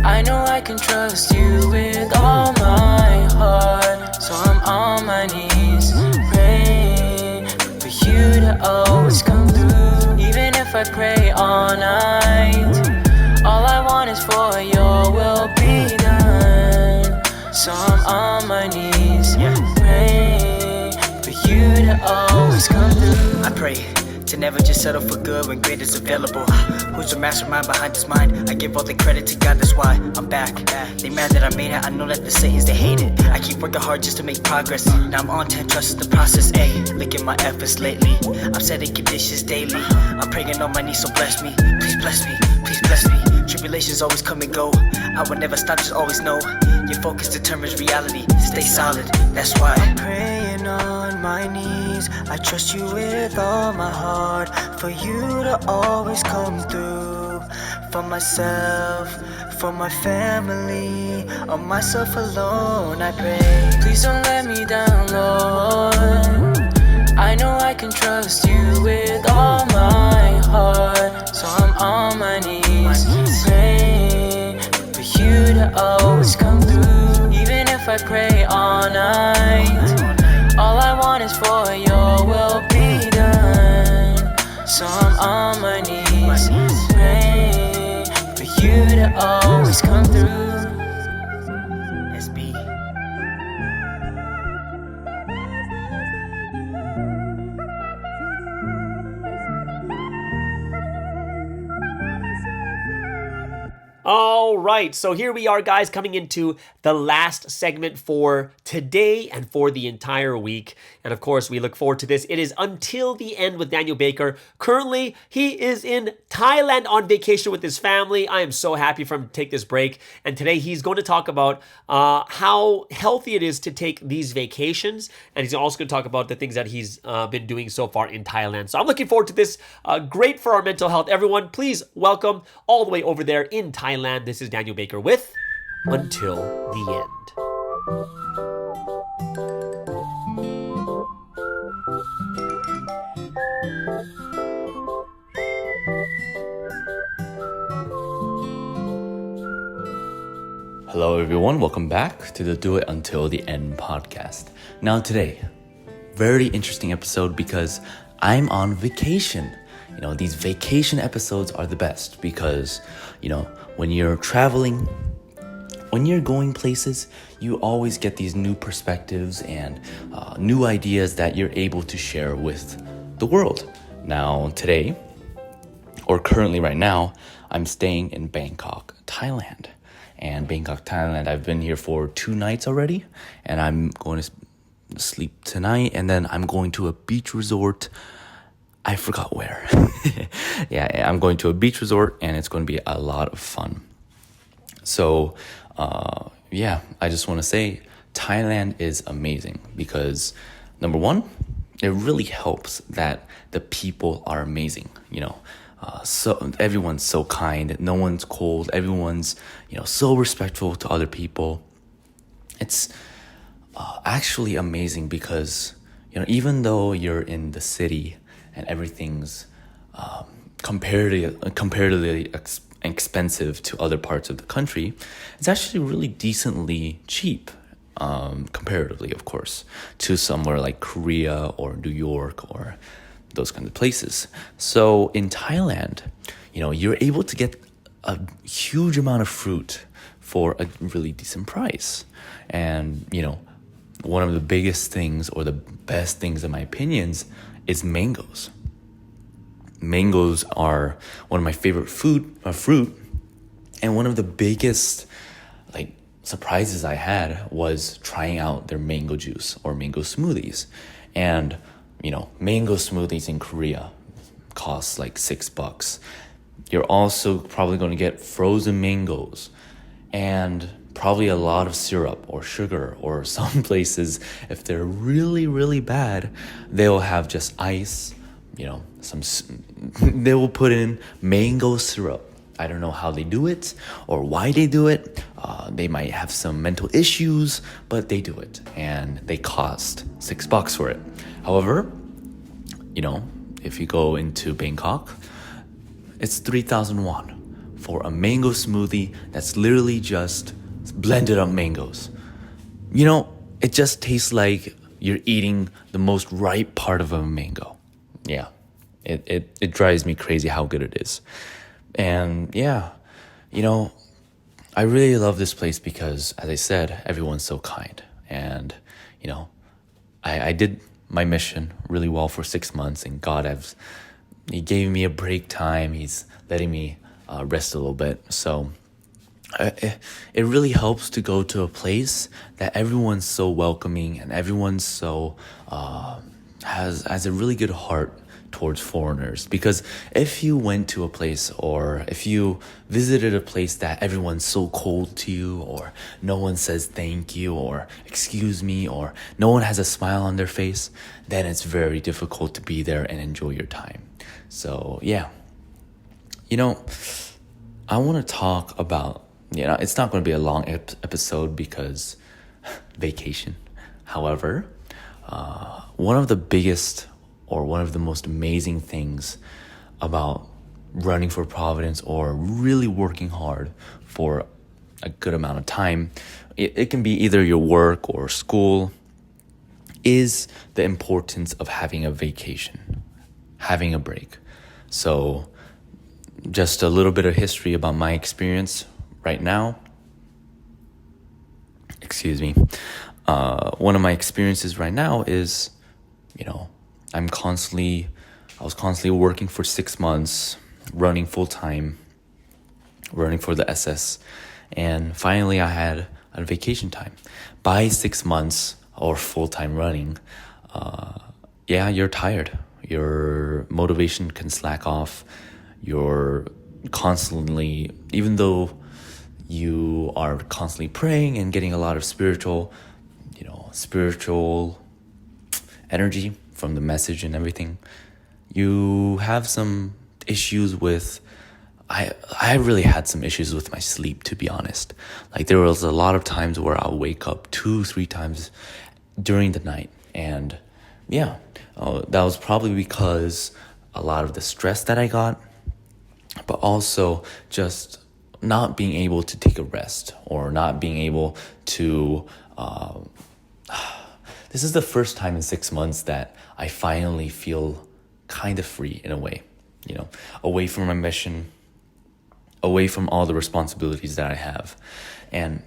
I know I can trust you with all my heart. So I'm on my knees, praying for you to always come through. Even if I pray all night, all I want is for your will be done. So I'm on my knees, praying for you to always come through. I pray to never just settle for good when great is available. Who's the mastermind behind this mind? I give all the credit to God, that's why I'm back. They mad that I made it, I know that the Satans, they hate it. I keep working hard just to make progress. Now I'm on 10, trust the process, ayy. Look at my efforts lately, I'm setting conditions daily. I'm praying on my knees, so bless me. Please bless me, please bless me. Tribulations always come and go, I will never stop, just always know your focus determines reality, stay solid, that's why I'm praying on my knees, I trust you with all my heart. For you to always come through. For myself, for my family, on myself alone I pray. Please don't let me down, Lord. I know I can trust you with all my heart. So I'm on my knees, praying for you to always come through. Even if if I pray all night? All I want is for your will be done. So I'm on my knees, praying for you to always come through. SB. All right, so here we are, guys, coming into the last segment for today and for the entire week. And of course, we look forward to this. It is Until the End with Daniel Baker. Currently, he is in Thailand on vacation with his family. I am so happy for him to take this break. And today, he's going to talk about how healthy it is to take these vacations. And he's also going to talk about the things that he's been doing so far in Thailand. So I'm looking forward to this. Great for our mental health. Everyone, please welcome all the way over there in Thailand. This is Daniel Baker with Until the End. Hello everyone, welcome back to the Do It Until the End podcast. Now today, very interesting episode because I'm on vacation. You know, these vacation episodes are the best because, you know, when you're traveling, when you're going places, you always get these new perspectives and new ideas that you're able to share with the world. Now today, or currently right now, I'm staying in Bangkok, Thailand. And Bangkok, Thailand, I've been here for 2 nights already, and I'm going to sleep tonight, and then I'm going to a beach resort. I forgot where. Yeah, I'm going to a beach resort, and it's going to be a lot of fun. So, yeah, I just want to say Thailand is amazing because, number one, it really helps that the people are amazing, you know. So everyone's so kind, no one's cold, everyone's, you know, so respectful to other people. It's actually amazing because, you know, even though you're in the city and everything's comparatively expensive to other parts of the country, it's actually really decently cheap, comparatively, of course, to somewhere like Korea or New York or those kinds of places. So in Thailand, you know, you're able to get a huge amount of fruit for a really decent price. And, you know, one of the biggest things or the best things in my opinions is mangoes. Mangoes are one of my favorite fruit. And one of the biggest, like, surprises I had was trying out their mango juice or mango smoothies. And you know, mango smoothies in Korea cost like $6. You're also probably going to get frozen mangoes and probably a lot of syrup or sugar, or some places, if they're really, really bad, they'll have just ice, you know, they will put in mango syrup. I don't know how they do it or why they do it. They might have some mental issues, but they do it and they cost $6 for it. However, you know, if you go into Bangkok, it's 3,000 won for a mango smoothie that's literally just blended up mangoes. You know, it just tastes like you're eating the most ripe part of a mango. Yeah, it drives me crazy how good it is. And yeah, you know, I really love this place because, as I said, everyone's so kind. And, you know, I did my mission really well for 6 months, and God, He gave me a break time. He's letting me rest a little bit. So it really helps to go to a place that everyone's so welcoming and everyone's so has a really good heart towards foreigners. Because if you went to a place, or if you visited a place that everyone's so cold to you, or no one says thank you or excuse me, or no one has a smile on their face, then it's very difficult to be there and enjoy your time. So yeah, you know, I want to talk about, you know, it's not going to be a long episode because vacation. However, one of the biggest or one of the most amazing things about running for Providence or really working hard for a good amount of time, it can be either your work or school, is the importance of having a vacation, having a break. So just a little bit of history about my experience right now. Excuse me. One of my experiences right now is, I was constantly working for 6 months, running full time, running for the SS. And finally I had a vacation time. By 6 months or full time running, you're tired. Your motivation can slack off. You're constantly, even though you are constantly praying and getting a lot of spiritual energy from the message and everything, you have some issues with, I really had some issues with my sleep, to be honest. Like, there was a lot of times where I'll wake up 2-3 times during the night. And that was probably because a lot of the stress that I got, but also just not being able to take a rest, or not being able to, this is the first time in 6 months that I finally feel kind of free in a way, away from my mission, away from all the responsibilities that I have. And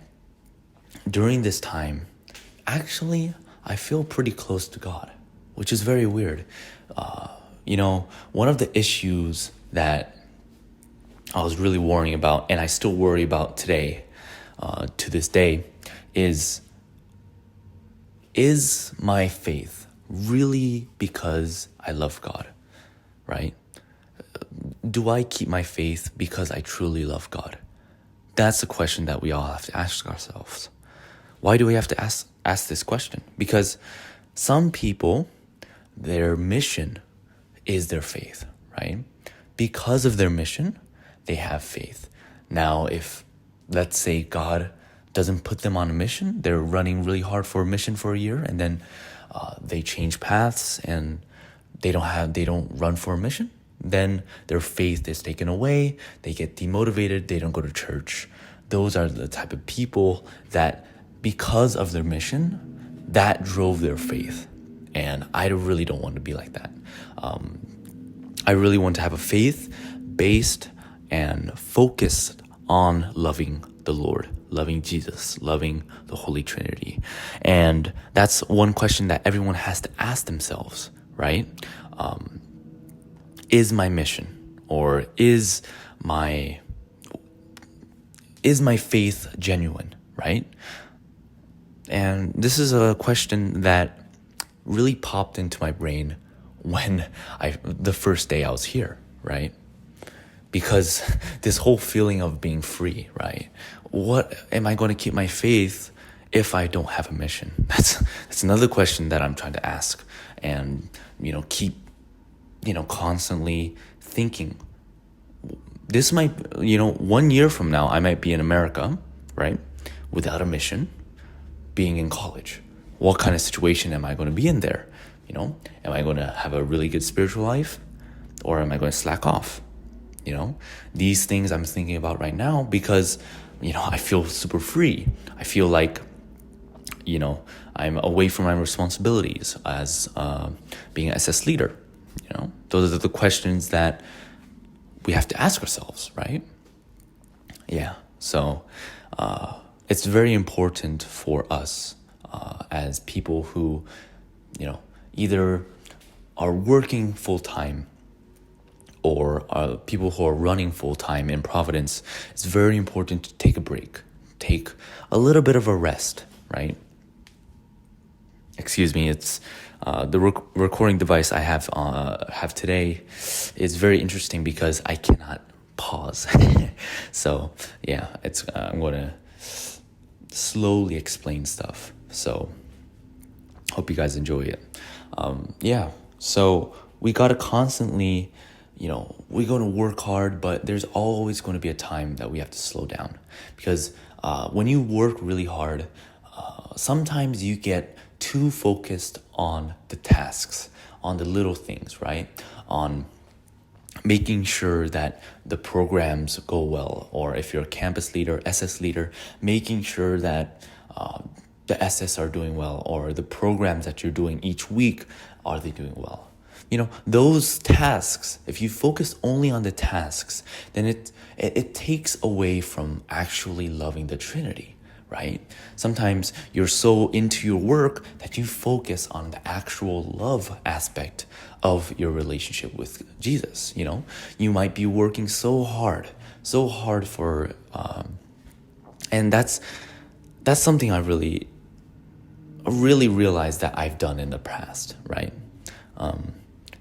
during this time, actually, I feel pretty close to God, which is very weird. One of the issues that I was really worrying about, and I still worry about today, to this day, is my faith really because I love God, right? Do I keep my faith because I truly love God? That's the question that we all have to ask ourselves. Why do we have to ask this question? Because some people, their mission is their faith, right? Because of their mission, they have faith. Now, if, let's say, God doesn't put them on a mission, they're running really hard for a mission for a year, and then they change paths and they don't run for a mission, then their faith is taken away, they get demotivated, they don't go to church. Those are the type of people that, because of their mission, that drove their faith. And I really don't want to be like that. I really want to have a faith based and focused on loving the Lord, loving Jesus, loving the Holy Trinity. And that's one question that everyone has to ask themselves, right? Is my mission, or is my faith genuine, right? And this is a question that really popped into my brain when the first day I was here, right? Because this whole feeling of being free, right? What am I going to keep my faith if I don't have a mission? That's another question that I'm trying to ask, and keep constantly thinking. This might, 1 year from now, I might be in America, right? Without a mission, being in college. What kind of situation am I going to be in there? Am I going to have a really good spiritual life, or am I going to slack off? These things I'm thinking about right now because, I feel super free. I feel like, I'm away from my responsibilities as being an SS leader. Those are the questions that we have to ask ourselves, right? Yeah. So it's very important for us as people who, either are working full-time or people who are running full-time in Providence. It's very important to take a break, take a little bit of a rest, right? Excuse me, it's the recording device I have today is very interesting because I cannot pause. So yeah, I'm going to slowly explain stuff. So hope you guys enjoy it. So we got to constantly, we're going to work hard, but there's always going to be a time that we have to slow down. Because when you work really hard, sometimes you get too focused on the tasks, on the little things, right? On making sure that the programs go well, or if you're a campus leader, SS leader, making sure that the SS are doing well, or the programs that you're doing each week, are they doing well? Those tasks, if you focus only on the tasks, then it takes away from actually loving the Trinity, right? Sometimes you're so into your work that you focus on the actual love aspect of your relationship with Jesus. You might be working so hard for, and that's something I really realized that I've done in the past, right?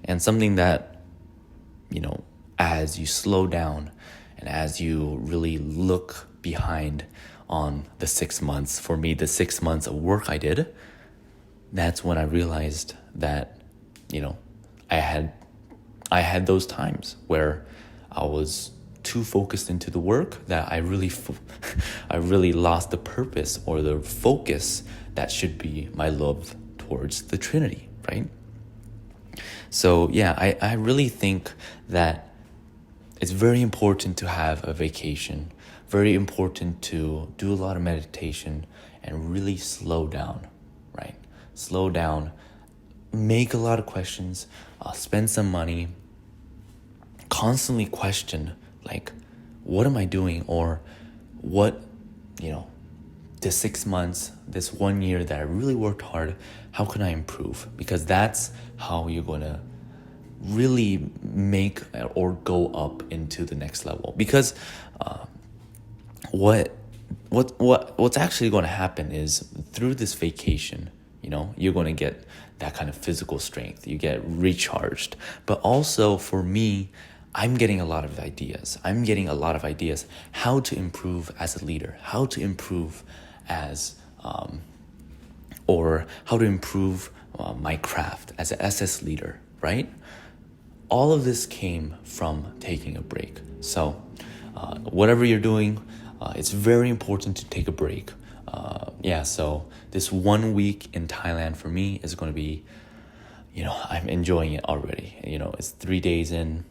And something that, as you slow down and as you really look behind on the 6 months, for me, the 6 months of work I did, that's when I realized that, I had those times where I was too focused into the work that I really lost the purpose or the focus that should be my love towards the Trinity, right? So yeah, I really think that it's very important to have a vacation, very important to do a lot of meditation and really slow down, right? Slow down, make a lot of questions, spend some money, constantly question, like, what am I doing? Or what, this 6 months, this 1 year that I really worked hard, how can I improve? Because that's how you're going to really make or go up into the next level. Because what's actually going to happen is through this vacation, you're going to get that kind of physical strength. You get recharged. But also for me, I'm getting a lot of ideas. How to improve as a leader, how to improve as, or how to improve my craft as an SS leader, right? All of this came from taking a break. So whatever you're doing, it's very important to take a break. So this 1 week in Thailand for me is going to be, I'm enjoying it already. It's 3 days in,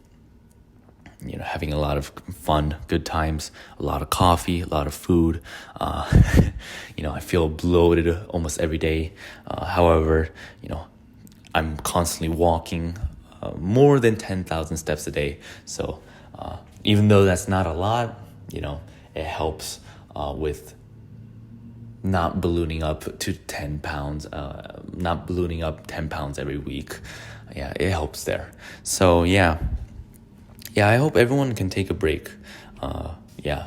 having a lot of fun, good times, a lot of coffee, a lot of food. I feel bloated almost every day. However, I'm constantly walking more than 10,000 steps a day. So even though that's not a lot, it helps with not ballooning up to 10 pounds, not ballooning up 10 pounds every week. Yeah, it helps there. So yeah, I hope everyone can take a break.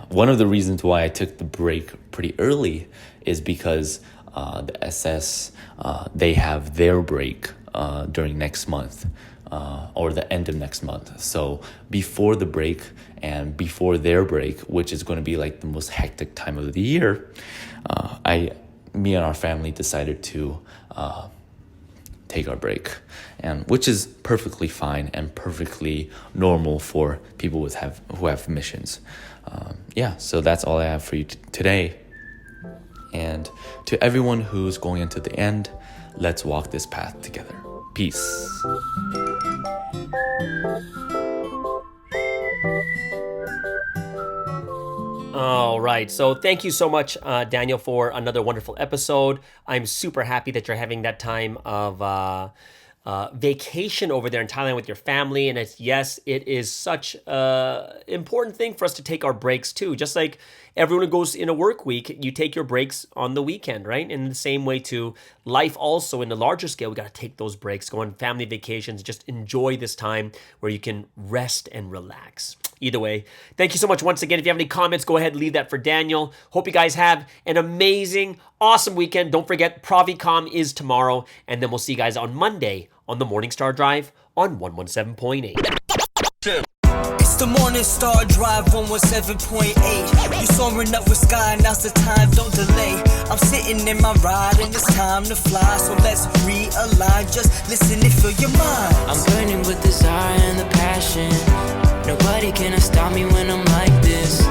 One of the reasons why I took the break pretty early is because the SS, they have their break during next month, or the end of next month. So before the break and before their break, which is going to be like the most hectic time of the year, me and our family decided to take our break, and which is perfectly fine and perfectly normal for people who have missions. So that's all I have for you today. And to everyone who's going into the end, let's walk this path together. Peace. All right. So thank you so much, Daniel, for another wonderful episode. I'm super happy that you're having that time of vacation over there in Thailand with your family. And it is such an important thing for us to take our breaks too. Just like everyone who goes in a work week, you take your breaks on the weekend, right? In the same way to life also in the larger scale, we got to take those breaks, go on family vacations, just enjoy this time where you can rest and relax. Either way, thank you so much once again. If you have any comments, go ahead and leave that for Daniel. Hope you guys have an amazing, awesome weekend. Don't forget, Provicom is tomorrow, and then we'll see you guys on Monday on the Morning Star Drive on 117.8. It's the Morning Star Drive 117.8. You soaring up with sky, now's the time, don't delay. I'm sitting in my ride and it's time to fly. So let's realign, just listen and feel your mind. I'm burning with desire and the passion. Nobody can stop me when I'm like this.